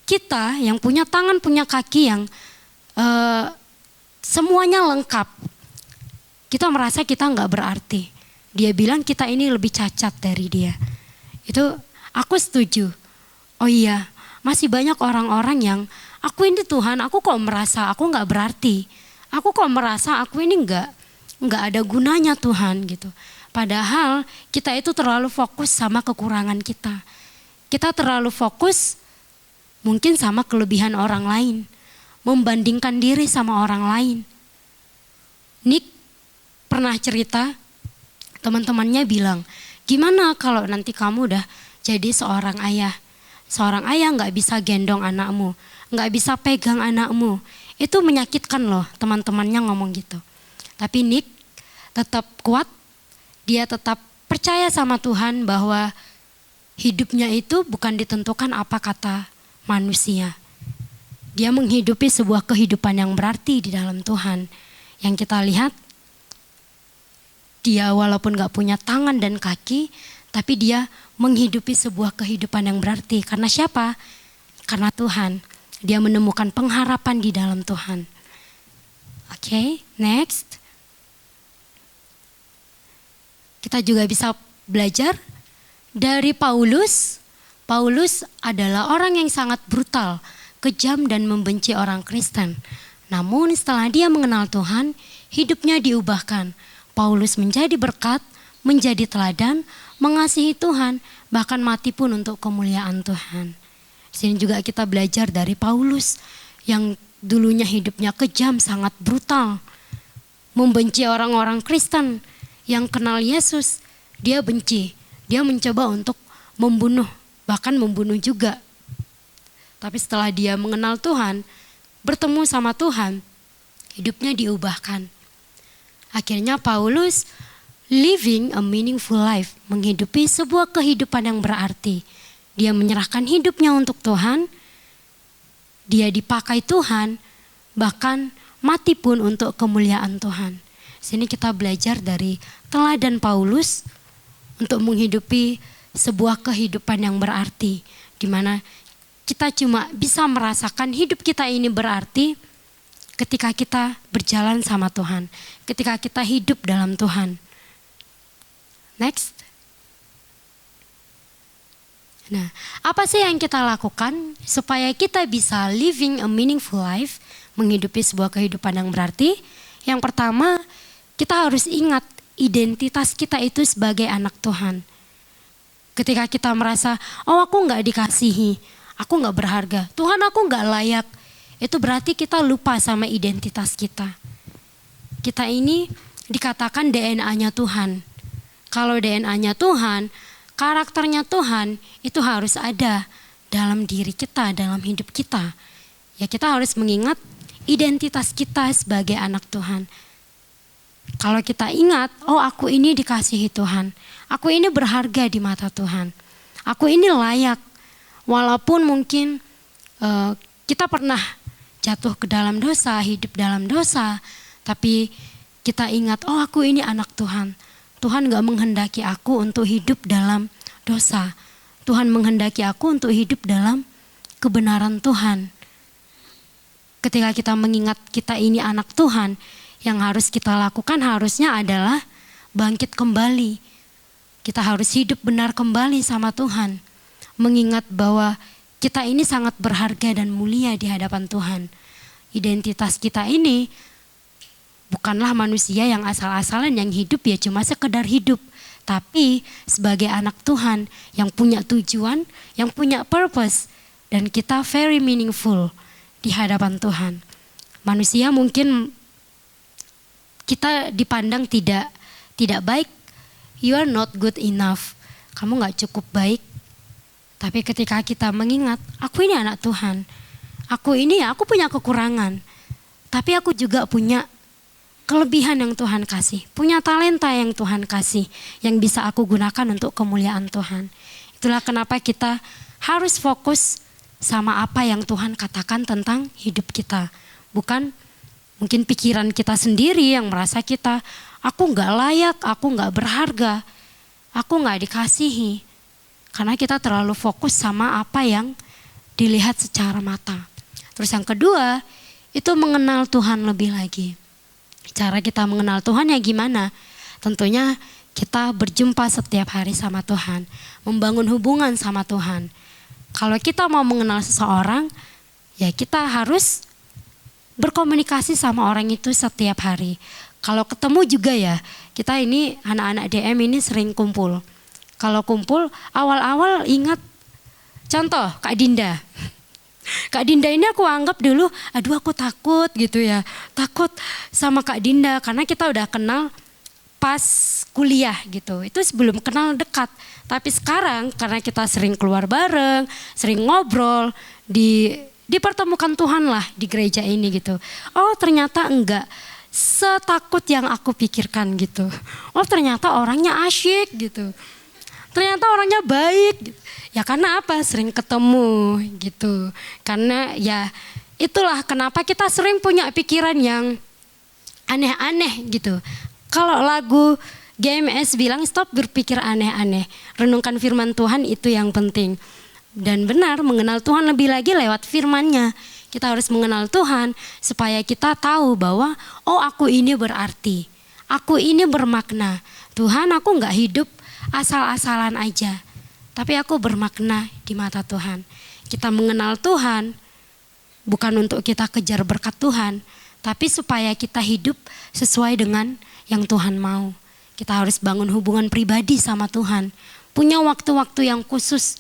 kita yang punya tangan, punya kaki, yang semuanya lengkap, kita merasa kita nggak berarti. Dia bilang kita ini lebih cacat dari dia. Itu aku setuju. Oh iya, masih banyak orang-orang yang aku ini Tuhan, aku kok merasa aku nggak berarti. Aku kok merasa aku ini nggak ada gunanya Tuhan gitu. Padahal kita itu terlalu fokus sama kekurangan kita. Kita terlalu fokus mungkin sama kelebihan orang lain, membandingkan diri sama orang lain. Nick pernah cerita, teman-temannya bilang, gimana kalau nanti kamu udah jadi seorang ayah? Seorang ayah nggak bisa gendong anakmu, nggak bisa pegang anakmu. Itu menyakitkan loh, teman-temannya ngomong gitu. Tapi Nick tetap kuat, dia tetap percaya sama Tuhan bahwa hidupnya itu bukan ditentukan apa kata manusia. Dia menghidupi sebuah kehidupan yang berarti di dalam Tuhan. Yang kita lihat, dia walaupun gak punya tangan dan kaki, tapi dia menghidupi sebuah kehidupan yang berarti. Karena siapa? Karena Tuhan. Dia menemukan pengharapan di dalam Tuhan. Oke, next. Kita juga bisa belajar dari Paulus. Paulus adalah orang yang sangat brutal, kejam dan membenci orang Kristen. Namun setelah dia mengenal Tuhan, hidupnya diubahkan. Paulus menjadi berkat, menjadi teladan, mengasihi Tuhan, bahkan mati pun untuk kemuliaan Tuhan. Di sini juga kita belajar dari Paulus yang dulunya hidupnya kejam, sangat brutal, membenci orang-orang Kristen yang kenal Yesus. Dia benci, dia mencoba untuk membunuh, bahkan membunuh juga. Tapi setelah dia mengenal Tuhan, bertemu sama Tuhan, hidupnya diubahkan. Akhirnya Paulus living a meaningful life, menghidupi sebuah kehidupan yang berarti. Dia menyerahkan hidupnya untuk Tuhan, dia dipakai Tuhan, bahkan mati pun untuk kemuliaan Tuhan. Sini kita belajar dari teladan Paulus untuk menghidupi sebuah kehidupan yang berarti, di mana kita cuma bisa merasakan hidup kita ini berarti ketika kita berjalan sama Tuhan, ketika kita hidup dalam Tuhan. Next. Nah, apa sih yang kita lakukan supaya kita bisa living a meaningful life, menghidupi sebuah kehidupan yang berarti? Yang pertama, kita harus ingat identitas kita itu sebagai anak Tuhan. Ketika kita merasa, oh aku gak dikasihi, aku gak berharga, Tuhan aku gak layak, itu berarti kita lupa sama identitas kita. Kita ini dikatakan DNA-nya Tuhan. Kalau DNA-nya Tuhan, karakternya Tuhan itu harus ada dalam diri kita, dalam hidup kita. Ya kita harus mengingat identitas kita sebagai anak Tuhan. Kalau kita ingat, oh aku ini dikasihi Tuhan, aku ini berharga di mata Tuhan, aku ini layak. Walaupun mungkin kita pernah jatuh ke dalam dosa, hidup dalam dosa, tapi kita ingat, oh aku ini anak Tuhan. Tuhan gak menghendaki aku untuk hidup dalam dosa. Tuhan menghendaki aku untuk hidup dalam kebenaran Tuhan. Ketika kita mengingat kita ini anak Tuhan, yang harus kita lakukan harusnya adalah bangkit kembali. Kita harus hidup benar kembali sama Tuhan. Mengingat bahwa kita ini sangat berharga dan mulia di hadapan Tuhan. Identitas kita ini bukanlah manusia yang asal-asalan yang hidup ya cuma sekedar hidup. Tapi sebagai anak Tuhan yang punya tujuan, yang punya purpose. Dan kita very meaningful di hadapan Tuhan. Manusia mungkin kita dipandang tidak baik. You are not good enough. Kamu gak cukup baik. Tapi ketika kita mengingat, aku ini anak Tuhan. Aku punya kekurangan. Tapi aku juga punya kelebihan yang Tuhan kasih. Punya talenta yang Tuhan kasih. Yang bisa aku gunakan untuk kemuliaan Tuhan. Itulah kenapa kita harus fokus sama apa yang Tuhan katakan tentang hidup kita. Bukan mungkin pikiran kita sendiri yang merasa aku gak layak, aku gak berharga, aku gak dikasihi. Karena kita terlalu fokus sama apa yang dilihat secara mata. Terus yang kedua, itu mengenal Tuhan lebih lagi. Cara kita mengenal Tuhan ya gimana? Tentunya kita berjumpa setiap hari sama Tuhan. Membangun hubungan sama Tuhan. Kalau kita mau mengenal seseorang, ya kita harus berkomunikasi sama orang itu setiap hari. Kalau ketemu juga ya, kita ini anak-anak DM ini sering kumpul. Kalau kumpul, awal-awal ingat, contoh Kak Dinda. Kak Dinda ini aku anggap dulu, aduh aku takut gitu ya. Takut sama Kak Dinda karena kita udah kenal pas kuliah gitu. Itu sebelum kenal dekat. Tapi sekarang karena kita sering keluar bareng, sering ngobrol, dipertemukan Tuhan lah di gereja ini gitu. Oh ternyata enggak setakut yang aku pikirkan gitu. Oh ternyata orangnya asyik gitu. Ternyata orangnya baik. Ya karena apa? Sering ketemu gitu. Karena ya itulah kenapa kita sering punya pikiran yang aneh-aneh gitu. Kalau lagu GMS bilang stop berpikir aneh-aneh. Renungkan firman Tuhan itu yang penting. Dan benar mengenal Tuhan lebih lagi lewat firman-Nya. Kita harus mengenal Tuhan supaya kita tahu bahwa oh aku ini berarti. Aku ini bermakna. Tuhan aku gak hidup asal-asalan aja. Tapi aku bermakna di mata Tuhan. Kita mengenal Tuhan bukan untuk kita kejar berkat Tuhan. Tapi supaya kita hidup sesuai dengan yang Tuhan mau. Kita harus bangun hubungan pribadi sama Tuhan. Punya waktu-waktu yang khusus.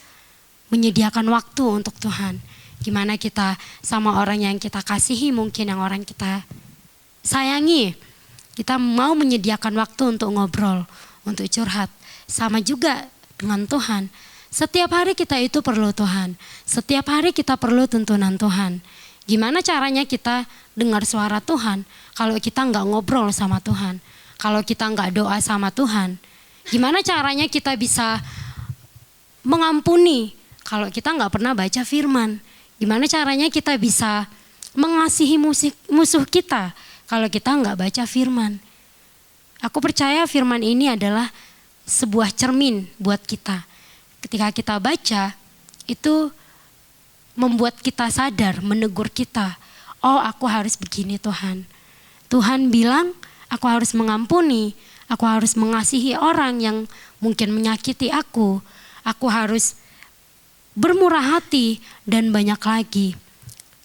Menyediakan waktu untuk Tuhan. Gimana kita sama orang yang kita kasihi, mungkin yang orang kita sayangi. Kita mau menyediakan waktu untuk ngobrol, untuk curhat. Sama juga dengan Tuhan. Setiap hari kita itu perlu Tuhan. Setiap hari kita perlu tuntunan Tuhan. Gimana caranya kita dengar suara Tuhan kalau kita nggak ngobrol sama Tuhan? Kalau kita nggak doa sama Tuhan? Gimana caranya kita bisa mengampuni kalau kita nggak pernah baca firman? Gimana caranya kita bisa mengasihi musuh kita kalau kita nggak baca firman? Aku percaya firman ini adalah sebuah cermin buat kita. Ketika kita baca, itu membuat kita sadar, menegur kita. Oh aku harus begini Tuhan. Tuhan bilang aku harus mengampuni, aku harus mengasihi orang yang mungkin menyakiti aku. Aku harus bermurah hati dan banyak lagi.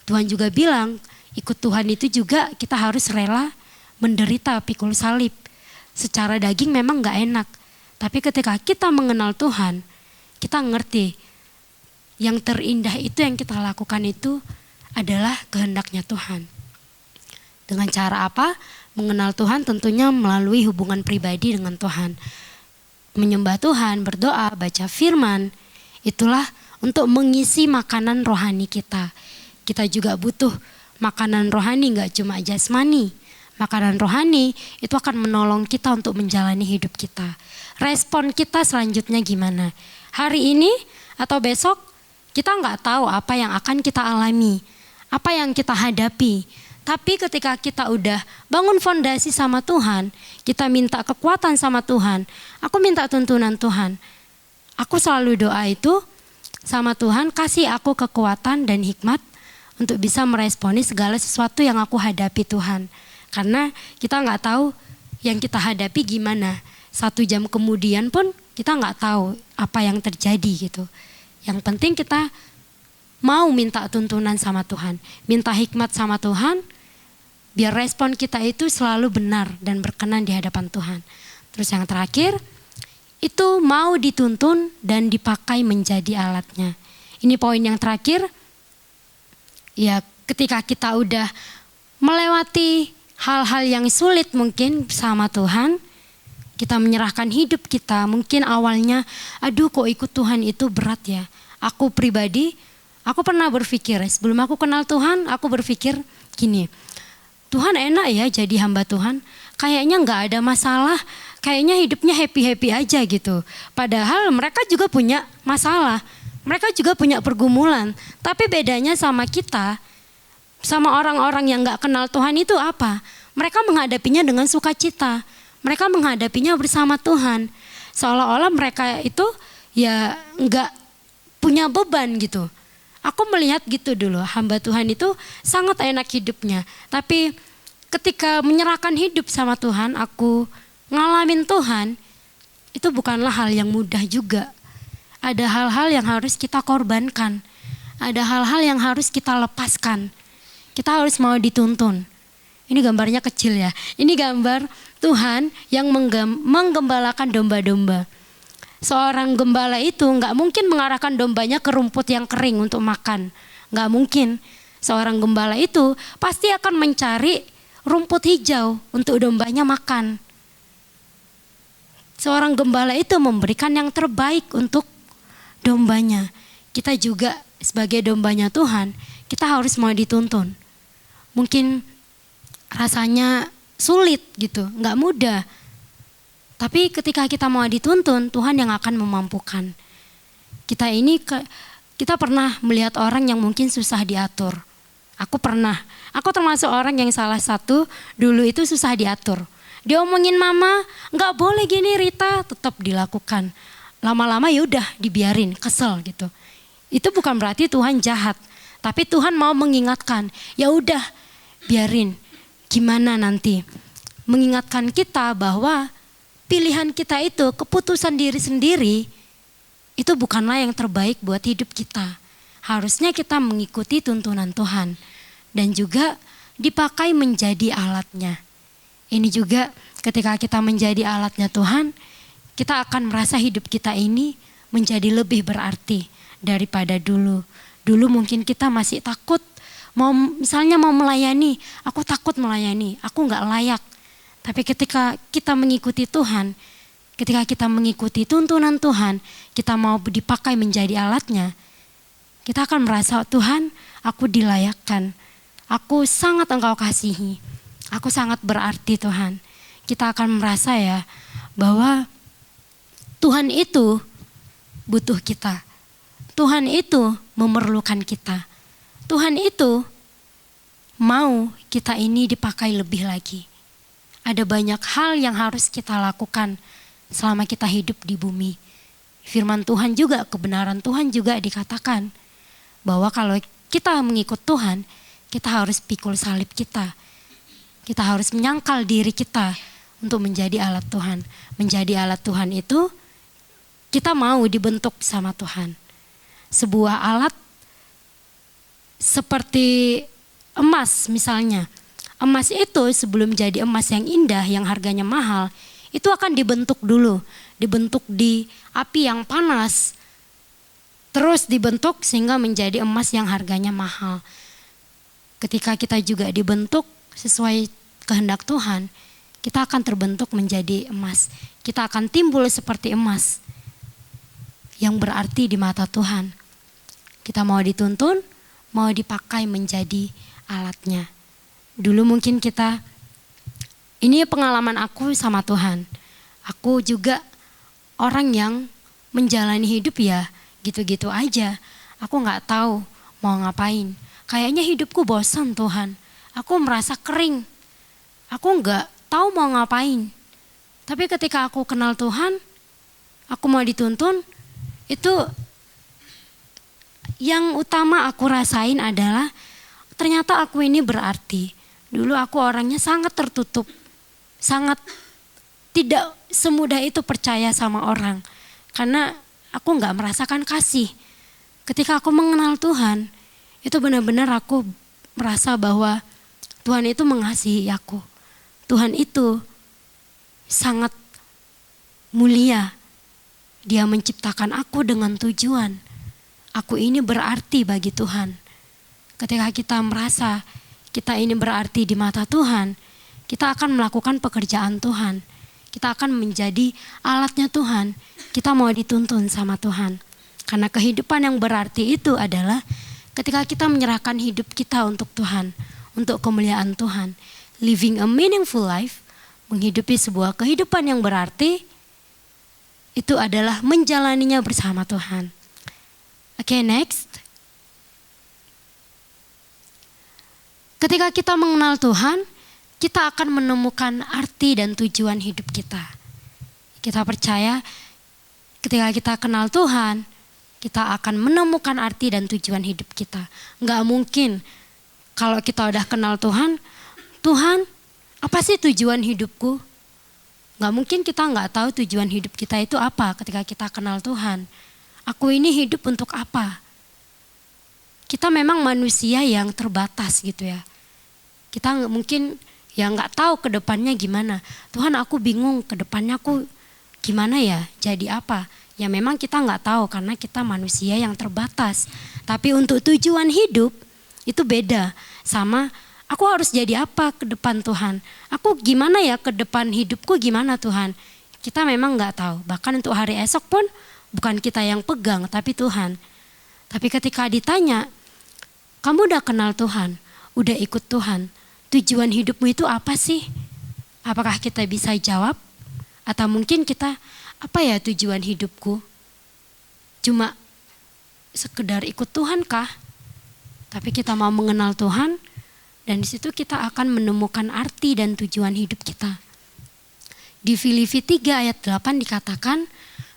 Tuhan juga bilang ikut Tuhan itu juga kita harus rela menderita pikul salib. Secara daging memang gak enak. Tapi ketika kita mengenal Tuhan, kita ngerti yang terindah itu yang kita lakukan itu adalah kehendaknya Tuhan. Dengan cara apa? Mengenal Tuhan tentunya melalui hubungan pribadi dengan Tuhan. Menyembah Tuhan, berdoa, baca firman, itulah untuk mengisi makanan rohani kita. Kita juga butuh makanan rohani, gak cuma jasmani. Makanan rohani itu akan menolong kita untuk menjalani hidup kita. Respon kita selanjutnya gimana? Hari ini atau besok kita gak tahu apa yang akan kita alami. Apa yang kita hadapi. Tapi ketika kita udah bangun fondasi sama Tuhan, kita minta kekuatan sama Tuhan. Aku minta tuntunan Tuhan. Aku selalu doa itu sama Tuhan, kasih aku kekuatan dan hikmat untuk bisa meresponi segala sesuatu yang aku hadapi Tuhan. Karena kita gak tahu yang kita hadapi gimana. 1 jam kemudian pun Kita nggak tahu apa yang terjadi gitu. Yang penting kita mau minta tuntunan sama Tuhan, minta hikmat sama Tuhan, biar respon kita itu selalu benar dan berkenan di hadapan Tuhan. Terus yang terakhir, itu mau dituntun dan dipakai menjadi alatnya. Ini poin yang terakhir, ya ketika kita udah melewati hal-hal yang sulit mungkin sama Tuhan, kita menyerahkan hidup kita, mungkin awalnya, aduh kok ikut Tuhan itu berat ya. Aku pribadi, aku pernah berpikir, sebelum aku kenal Tuhan, aku berpikir gini, Tuhan enak ya jadi hamba Tuhan, kayaknya gak ada masalah, kayaknya hidupnya happy-happy aja gitu. Padahal mereka juga punya masalah, mereka juga punya pergumulan. Tapi bedanya sama kita, sama orang-orang yang gak kenal Tuhan itu apa? Mereka menghadapinya dengan sukacita. Mereka menghadapinya bersama Tuhan. Seolah-olah mereka itu ya gak punya beban gitu. Aku melihat gitu dulu, hamba Tuhan itu sangat enak hidupnya. Tapi ketika menyerahkan hidup sama Tuhan, aku ngalamin Tuhan, itu bukanlah hal yang mudah juga. Ada hal-hal yang harus kita korbankan. Ada hal-hal yang harus kita lepaskan. Kita harus mau dituntun. Ini gambarnya kecil ya. Ini gambar Tuhan yang menggembalakan domba-domba. Seorang gembala itu nggak mungkin mengarahkan dombanya ke rumput yang kering untuk makan. Nggak mungkin. Seorang gembala itu pasti akan mencari rumput hijau untuk dombanya makan. Seorang gembala itu memberikan yang terbaik untuk dombanya. Kita juga sebagai dombanya Tuhan, kita harus mau dituntun. Mungkin rasanya sulit gitu, nggak mudah. Tapi ketika kita mau dituntun, Tuhan yang akan memampukan. Kita pernah melihat orang yang mungkin susah diatur. Aku termasuk orang yang salah satu dulu itu susah diatur. Dia omongin mama, nggak boleh gini Rita, tetap dilakukan. Lama-lama ya udah dibiarin, kesel gitu. Itu bukan berarti Tuhan jahat, tapi Tuhan mau mengingatkan, ya udah biarin. Gimana nanti? Mengingatkan kita bahwa pilihan kita itu, keputusan diri sendiri, itu bukanlah yang terbaik buat hidup kita. Harusnya kita mengikuti tuntunan Tuhan dan juga dipakai menjadi alatnya. Ini juga ketika kita menjadi alatnya Tuhan, kita akan merasa hidup kita ini menjadi lebih berarti daripada dulu. Dulu mungkin kita masih takut, misalnya mau melayani, aku takut melayani, aku nggak layak. Tapi ketika kita mengikuti Tuhan, ketika kita mengikuti tuntunan Tuhan, kita mau dipakai menjadi alatnya, kita akan merasa Tuhan, aku dilayakkan, aku sangat Engkau kasihi, aku sangat berarti Tuhan. Kita akan merasa ya bahwa Tuhan itu butuh kita, Tuhan itu memerlukan kita. Tuhan itu mau kita ini dipakai lebih lagi. Ada banyak hal yang harus kita lakukan selama kita hidup di bumi. Firman Tuhan juga, kebenaran Tuhan juga dikatakan bahwa kalau kita mengikut Tuhan, kita harus pikul salib kita. Kita harus menyangkal diri kita untuk menjadi alat Tuhan. Menjadi alat Tuhan itu kita mau dibentuk sama Tuhan. Sebuah alat seperti emas misalnya. Emas itu sebelum jadi emas yang indah, yang harganya mahal, itu akan dibentuk dulu. Dibentuk di api yang panas. Terus dibentuk sehingga menjadi emas yang harganya mahal. Ketika kita juga dibentuk sesuai kehendak Tuhan, kita akan terbentuk menjadi emas. Kita akan timbul seperti emas yang berarti di mata Tuhan. Kita mau dituntun, mau dipakai menjadi alatnya. Dulu mungkin ini pengalaman aku sama Tuhan. Aku juga orang yang menjalani hidup ya gitu-gitu aja. Aku gak tahu mau ngapain. Kayaknya hidupku bosan Tuhan. Aku merasa kering. Aku gak tahu mau ngapain. Tapi ketika aku kenal Tuhan, aku mau dituntun, itu yang utama aku rasain adalah ternyata aku ini berarti. Dulu aku orangnya sangat tertutup, sangat tidak semudah itu percaya sama orang. Karena aku nggak merasakan kasih. Ketika aku mengenal Tuhan, itu benar-benar aku merasa bahwa Tuhan itu mengasihi aku. Tuhan itu sangat mulia. Dia menciptakan aku dengan tujuan. Aku ini berarti bagi Tuhan. Ketika kita merasa kita ini berarti di mata Tuhan, kita akan melakukan pekerjaan Tuhan. Kita akan menjadi alatnya Tuhan. Kita mau dituntun sama Tuhan. Karena kehidupan yang berarti itu adalah ketika kita menyerahkan hidup kita untuk Tuhan, untuk kemuliaan Tuhan. Living a meaningful life, menghidupi sebuah kehidupan yang berarti, itu adalah menjalaninya bersama Tuhan. Oke, next. Ketika kita mengenal Tuhan, kita akan menemukan arti dan tujuan hidup kita. Kita percaya ketika kita kenal Tuhan, kita akan menemukan arti dan tujuan hidup kita. Nggak mungkin kalau kita udah kenal Tuhan, Tuhan apa sih tujuan hidupku? Nggak mungkin kita nggak tahu tujuan hidup kita itu apa ketika kita kenal Tuhan. Aku ini hidup untuk apa? Kita memang manusia yang terbatas gitu ya. Kita mungkin ya nggak tahu ke depannya gimana. Tuhan, aku bingung ke depannya aku gimana ya, jadi apa? Ya memang kita nggak tahu karena kita manusia yang terbatas. Tapi untuk tujuan hidup itu beda sama aku harus jadi apa ke depan Tuhan. Aku gimana ya ke depan hidupku gimana Tuhan. Kita memang nggak tahu. Bahkan untuk hari esok pun bukan kita yang pegang tapi Tuhan. Tapi ketika ditanya, kamu udah kenal Tuhan, udah ikut Tuhan, tujuan hidupmu itu apa sih? Apakah kita bisa jawab? Atau mungkin kita, apa ya tujuan hidupku? Cuma sekedar ikut Tuhan kah? Tapi kita mau mengenal Tuhan, dan di situ kita akan menemukan arti dan tujuan hidup kita. Di Filipi 3 ayat 8 dikatakan,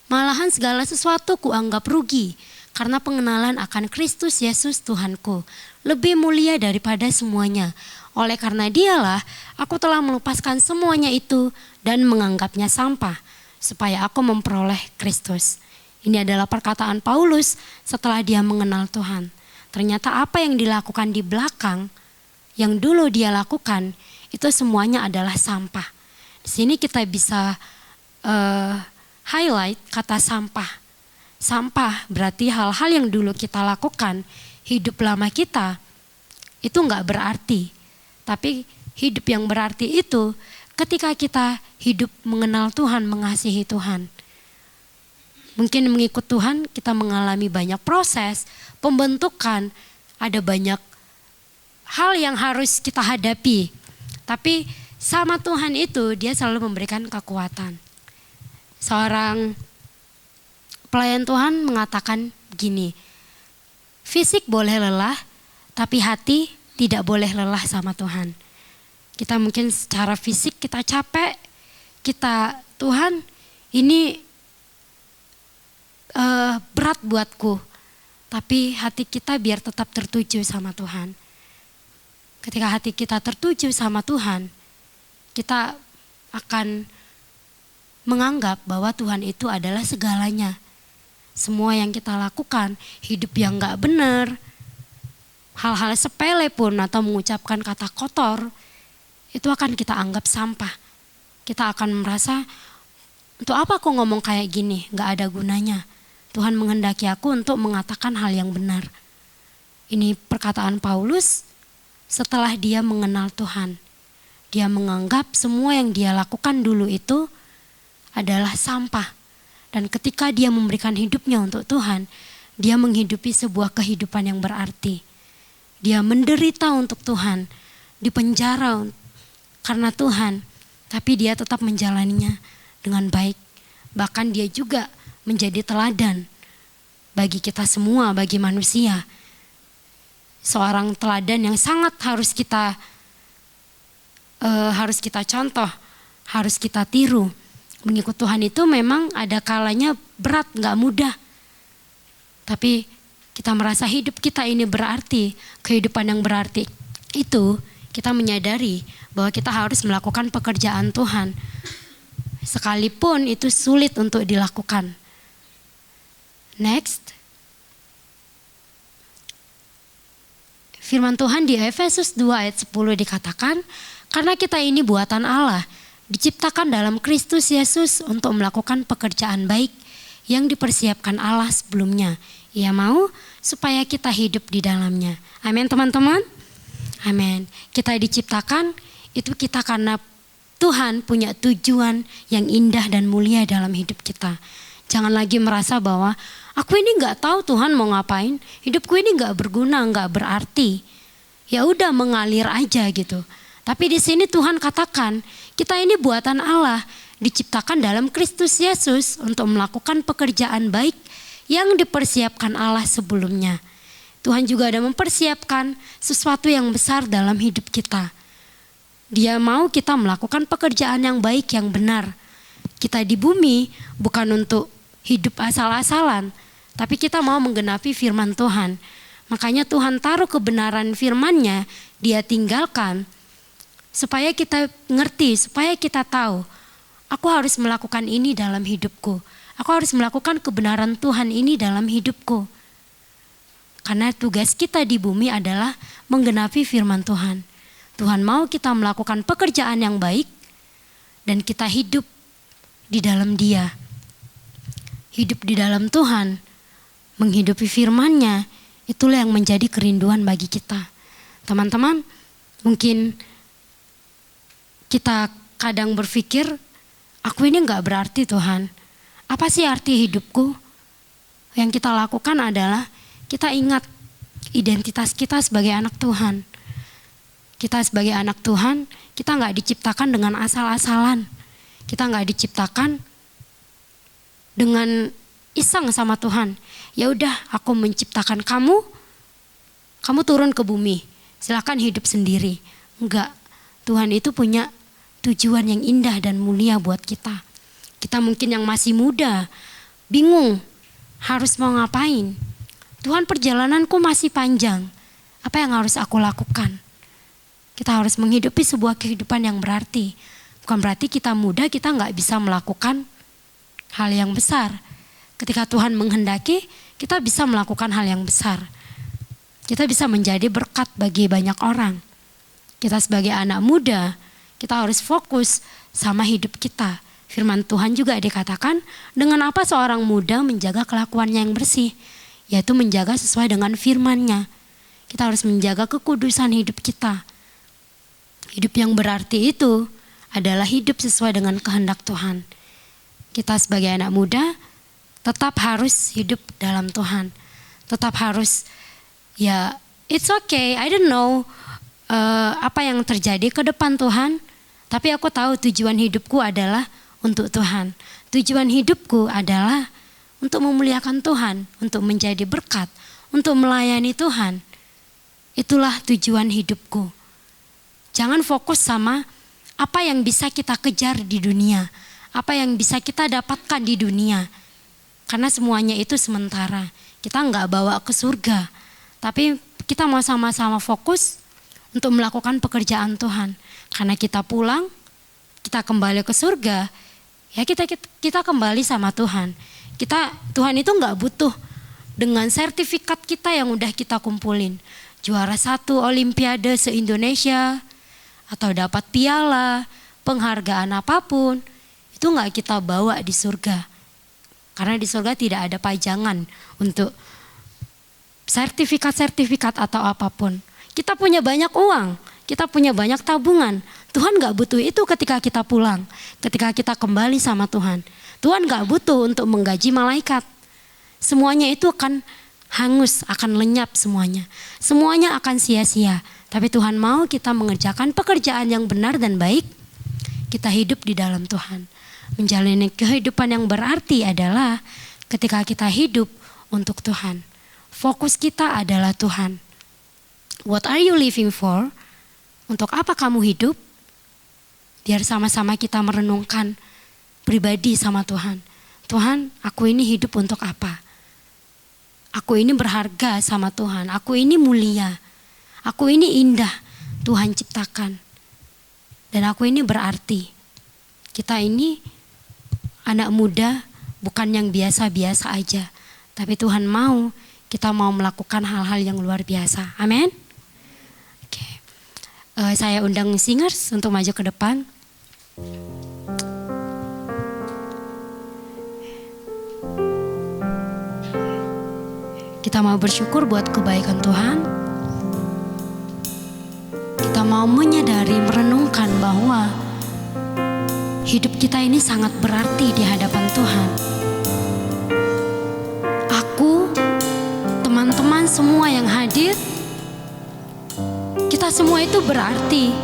malahan segala sesuatu kuanggap rugi, karena pengenalan akan Kristus Yesus Tuhanku lebih mulia daripada semuanya. Oleh karena dialah aku telah melupaskan semuanya itu dan menganggapnya sampah supaya aku memperoleh Kristus. Ini adalah perkataan Paulus setelah dia mengenal Tuhan. Ternyata apa yang dilakukan di belakang, yang dulu dia lakukan, itu semuanya adalah sampah. Di sini kita bisa highlight kata sampah. Sampah berarti hal-hal yang dulu kita lakukan, hidup lama kita, itu enggak berarti. Tapi hidup yang berarti itu ketika kita hidup mengenal Tuhan, mengasihi Tuhan. Mungkin mengikut Tuhan kita mengalami banyak proses, pembentukan, ada banyak hal yang harus kita hadapi. Tapi sama Tuhan itu dia selalu memberikan kekuatan. Seorang pelayan Tuhan mengatakan gini, fisik boleh lelah, tapi hati tidak boleh lelah sama Tuhan. Kita mungkin secara fisik kita capek, kita Tuhan ini berat buatku, tapi hati kita biar tetap tertuju sama Tuhan. Ketika hati kita tertuju sama Tuhan, kita akan menganggap bahwa Tuhan itu adalah segalanya. Semua yang kita lakukan, hidup yang gak benar, hal-hal sepele pun atau mengucapkan kata kotor, itu akan kita anggap sampah. Kita akan merasa, untuk apa aku ngomong kayak gini, gak ada gunanya. Tuhan menghendaki aku untuk mengatakan hal yang benar. Ini perkataan Paulus setelah dia mengenal Tuhan. Dia menganggap semua yang dia lakukan dulu itu adalah sampah. Dan ketika dia memberikan hidupnya untuk Tuhan, dia menghidupi sebuah kehidupan yang berarti. Dia menderita untuk Tuhan, dipenjara karena Tuhan, tapi dia tetap menjalaninya dengan baik. Bahkan dia juga menjadi teladan bagi kita semua, bagi manusia. Seorang teladan yang sangat harus kita contoh, harus kita tiru. Mengikut Tuhan itu memang ada kalanya berat, gak mudah. Tapi kita merasa hidup kita ini berarti, kehidupan yang berarti itu kita menyadari bahwa kita harus melakukan pekerjaan Tuhan. Sekalipun itu sulit untuk dilakukan. Next. Firman Tuhan di Efesus 2 ayat 10 dikatakan, karena kita ini buatan Allah, diciptakan dalam Kristus Yesus untuk melakukan pekerjaan baik yang dipersiapkan Allah sebelumnya. Ia mau supaya kita hidup di dalamnya. Amin teman-teman. Amin. Kita diciptakan itu kita karena Tuhan punya tujuan yang indah dan mulia dalam hidup kita. Jangan lagi merasa bahwa aku ini nggak tahu Tuhan mau ngapain, hidupku ini nggak berguna, nggak berarti. Ya udah mengalir aja gitu. Tapi di sini Tuhan katakan kita ini buatan Allah, diciptakan dalam Kristus Yesus untuk melakukan pekerjaan baik yang dipersiapkan Allah sebelumnya. Tuhan juga ada mempersiapkan sesuatu yang besar dalam hidup kita. Dia mau kita melakukan pekerjaan yang baik, yang benar. Kita di bumi bukan untuk hidup asal-asalan, tapi kita mau menggenapi firman Tuhan. Makanya Tuhan taruh kebenaran firman-Nya, Dia tinggalkan supaya kita ngerti, supaya kita tahu, aku harus melakukan ini dalam hidupku. Aku harus melakukan kebenaran Tuhan ini dalam hidupku. Karena tugas kita di bumi adalah menggenapi firman Tuhan. Tuhan mau kita melakukan pekerjaan yang baik dan kita hidup di dalam Dia. Hidup di dalam Tuhan, menghidupi firman-Nya, itulah yang menjadi kerinduan bagi kita. Teman-teman, mungkin kita kadang berpikir, aku ini gak berarti Tuhan. Apa sih arti hidupku? Yang kita lakukan adalah kita ingat identitas kita sebagai anak Tuhan. Kita sebagai anak Tuhan, kita gak diciptakan dengan asal-asalan. Kita gak diciptakan dengan iseng sama Tuhan. Ya udah, aku menciptakan kamu, kamu turun ke bumi, silakan hidup sendiri. Enggak, Tuhan itu punya tujuan yang indah dan mulia buat kita. Kita mungkin yang masih muda, bingung harus mau ngapain. Tuhan, perjalananku masih panjang, apa yang harus aku lakukan? Kita harus menghidupi sebuah kehidupan yang berarti. Bukan berarti kita muda kita gak bisa melakukan hal yang besar. Ketika Tuhan menghendaki, kita bisa melakukan hal yang besar. Kita bisa menjadi berkat bagi banyak orang. Kita sebagai anak muda, kita harus fokus sama hidup kita. Firman Tuhan juga dikatakan, dengan apa seorang muda menjaga kelakuannya yang bersih, yaitu menjaga sesuai dengan firman-Nya. Kita harus menjaga kekudusan hidup kita. Hidup yang berarti itu adalah hidup sesuai dengan kehendak Tuhan. Kita sebagai anak muda tetap harus hidup dalam Tuhan. Tetap harus, ya it's okay, I don't know apa yang terjadi ke depan Tuhan. Tapi aku tahu tujuan hidupku adalah untuk Tuhan. Tujuan hidupku adalah untuk memuliakan Tuhan, untuk menjadi berkat, untuk melayani Tuhan. Itulah tujuan hidupku. Jangan fokus sama apa yang bisa kita kejar di dunia, apa yang bisa kita dapatkan di dunia. Karena semuanya itu sementara. Kita nggak bawa ke surga, tapi kita mau sama-sama fokus untuk melakukan pekerjaan Tuhan. Karena kita pulang, kita kembali ke surga, ya kita kembali sama Tuhan. Tuhan itu nggak butuh dengan sertifikat kita yang udah kita kumpulin. Juara 1 Olimpiade se-Indonesia, atau dapat piala, penghargaan apapun, itu nggak kita bawa di surga. Karena di surga tidak ada pajangan untuk sertifikat-sertifikat atau apapun. Kita punya banyak uang, kita punya banyak tabungan. Tuhan gak butuh itu ketika kita pulang, ketika kita kembali sama Tuhan. Tuhan gak butuh untuk menggaji malaikat. Semuanya itu akan hangus, akan lenyap semuanya. Semuanya akan sia-sia. Tapi Tuhan mau kita mengerjakan pekerjaan yang benar dan baik. Kita hidup di dalam Tuhan. Menjalani kehidupan yang berarti adalah ketika kita hidup untuk Tuhan. Fokus kita adalah Tuhan. What are you living for? Untuk apa kamu hidup? Biar sama-sama kita merenungkan pribadi sama Tuhan. Tuhan, aku ini hidup untuk apa? Aku ini berharga sama Tuhan. Aku ini mulia. Aku ini indah. Tuhan ciptakan. Dan aku ini berarti. Kita ini anak muda bukan yang biasa-biasa aja. Tapi Tuhan mau kita mau melakukan hal-hal yang luar biasa. Amin. Oke. Saya undang singers untuk maju ke depan. Kita mau bersyukur buat kebaikan Tuhan. Kita mau menyadari, merenungkan bahwa hidup kita ini sangat berarti di hadapan Tuhan. Aku, teman-teman semua yang hadir, kita semua itu berarti.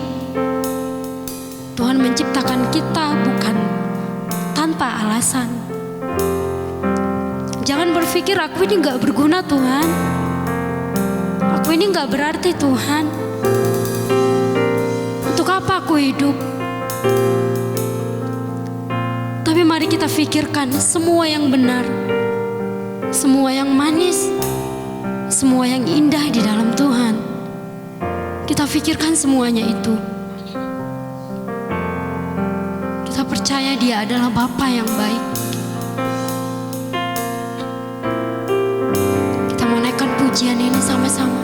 Tuhan menciptakan kita bukan tanpa alasan. Jangan berpikir aku ini gak berguna Tuhan. Aku ini gak berarti Tuhan. Untuk apa aku hidup? Tapi mari kita pikirkan semua yang benar, semua yang manis, semua yang indah di dalam Tuhan. Kita pikirkan semuanya itu. Kita percaya Dia adalah Bapa yang baik. Kita mau naikkan pujian ini sama-sama.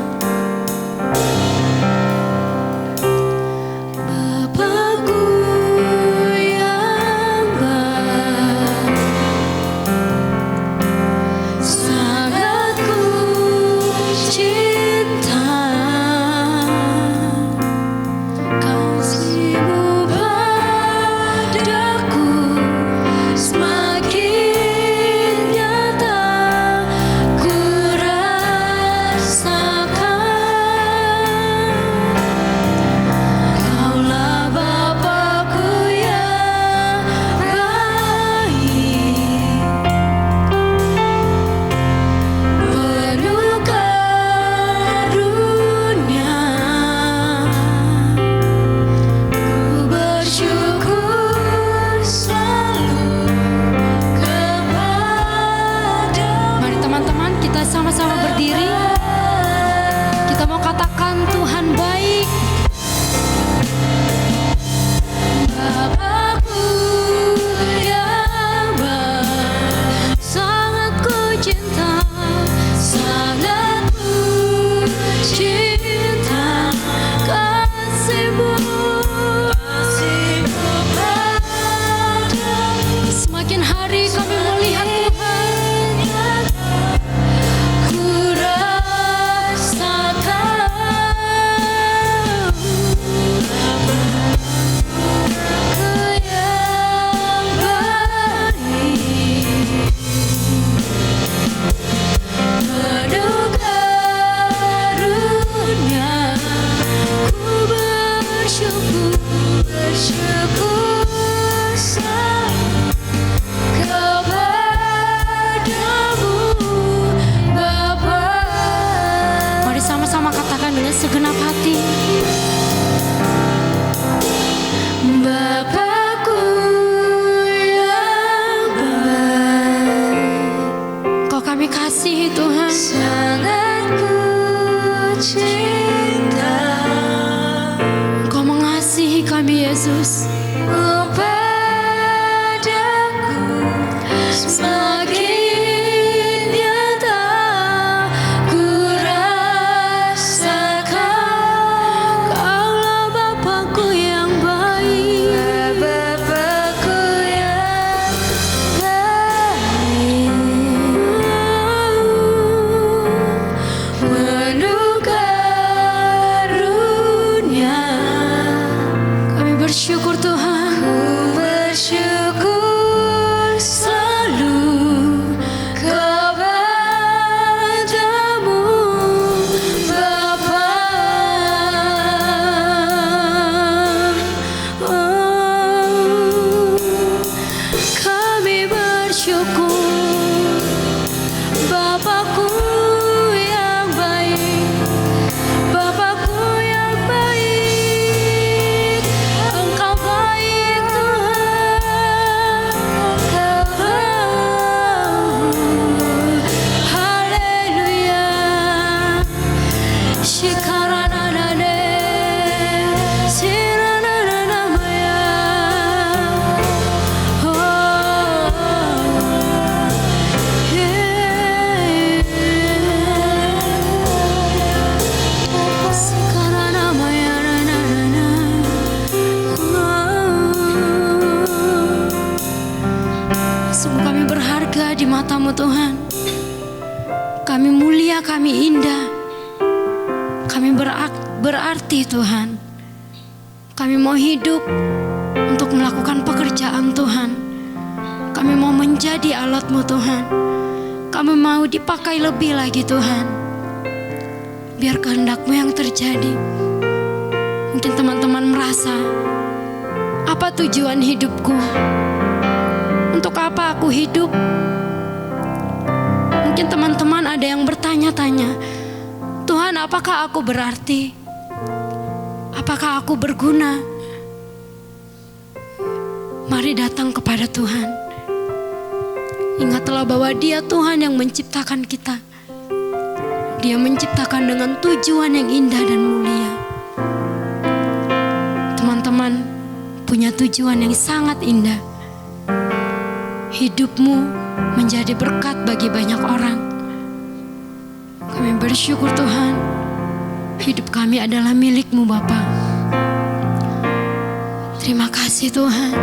Segenap hati. Bapakku yang baik, Kau kami kasihi Tuhan. Sangat ku cinta, Kau mengasihi kami Yesus. Padaku semakin nyata ku rasakan kami berarti Tuhan. Kami mau hidup untuk melakukan pekerjaan Tuhan. Kami mau menjadi alat-Mu Tuhan. Kami mau dipakai lebih lagi Tuhan. Biar kehendak-Mu yang terjadi. Mungkin teman-teman merasa, apa tujuan hidupku? Untuk apa aku hidup? Mungkin teman-teman ada yang bertanya-tanya, Tuhan, apakah aku berarti? Apakah aku berguna? Mari datang kepada Tuhan. Ingatlah bahwa Dia Tuhan yang menciptakan kita. Dia menciptakan dengan tujuan yang indah dan mulia. Teman-teman punya tujuan yang sangat indah. Hidupmu menjadi berkat bagi banyak orang. Kami bersyukur Tuhan, hidup kami adalah milik-Mu Bapa. Terima kasih Tuhan,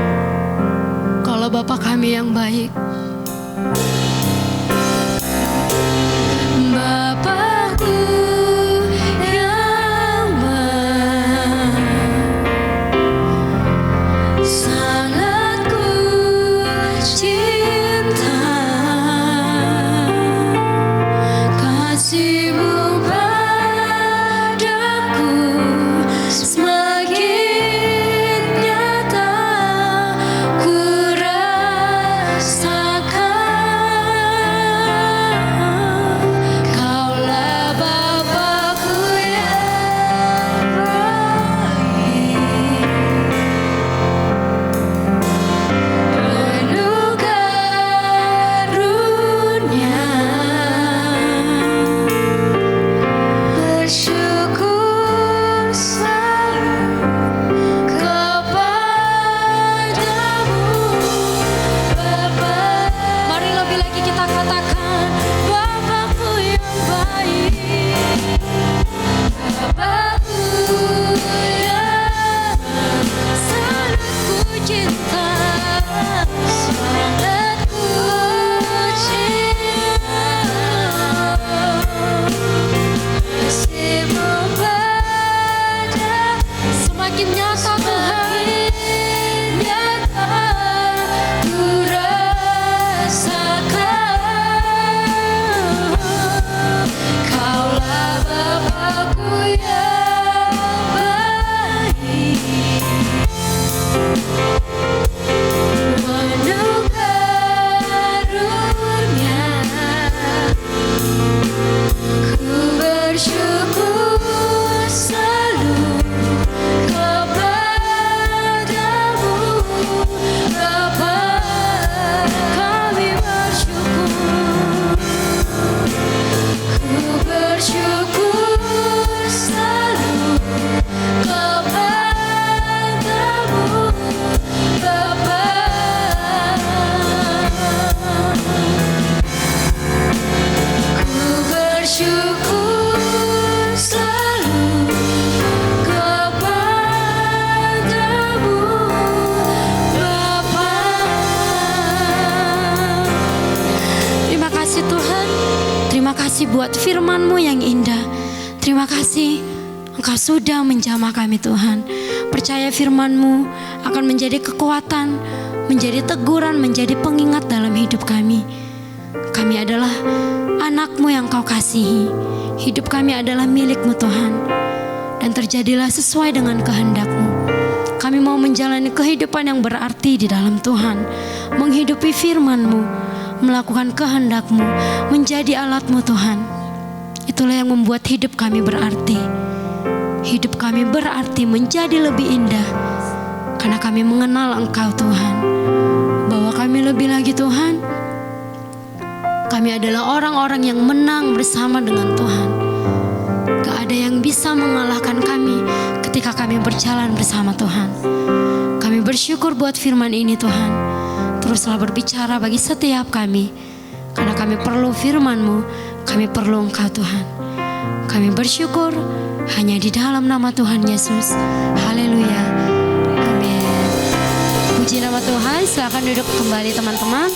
kalau Bapa kami yang baik. Bapakku yang baik, sangat ku cinta. Kasih-Mu padaku semakin nyata ku rasakan. Kaulah Bapakku yang baik, penuh karunia. Bersyukur selalu kepadamu Bapa. Mari lebih lagi kita katakan, Bapakku yang baik, Bapakku yang sangat ku cinta, sangat ku cinta. Kasih-Mu pada semakin nyata Tuhan, nyata ku rasakan. Kaulah Bapakku yang baik, penuh karunia. Ku bersyukur selalu kepadamu Bapa. Kami bersyukur, ku bersyukur selalu kepadamu Bapa. Ku bersyukur selalu kepadamu Bapa. Terima kasih Tuhan. Terima kasih buat firman-Mu yang indah. Terima kasih Engkau sudah menjamah kami Tuhan. Percaya firman-Mu akan menjadi kekuatan, menjadi teguran, menjadi pengingat dalam hidup kami. Kami adalah anak-Mu yang Kau kasihi. Hidup kami adalah milik-Mu Tuhan. Dan terjadilah sesuai dengan kehendak-Mu. Kami mau menjalani kehidupan yang berarti di dalam Tuhan. Menghidupi firman-Mu, melakukan kehendak-Mu, menjadi alat-Mu Tuhan. Itulah yang membuat hidup kami berarti. Hidup kami berarti menjadi lebih indah karena kami mengenal Engkau Tuhan. Bahwa kami lebih lagi Tuhan, kami adalah orang-orang yang menang bersama dengan Tuhan. Gak ada yang bisa mengalahkan kami ketika kami berjalan bersama Tuhan. Kami bersyukur buat firman ini Tuhan. Teruslah berbicara bagi setiap kami, karena kami perlu firman-Mu, kami perlu Engkau Tuhan. Kami bersyukur hanya di dalam nama Tuhan Yesus. Haleluya. Amin. Puji nama Tuhan. Silakan duduk kembali teman-teman.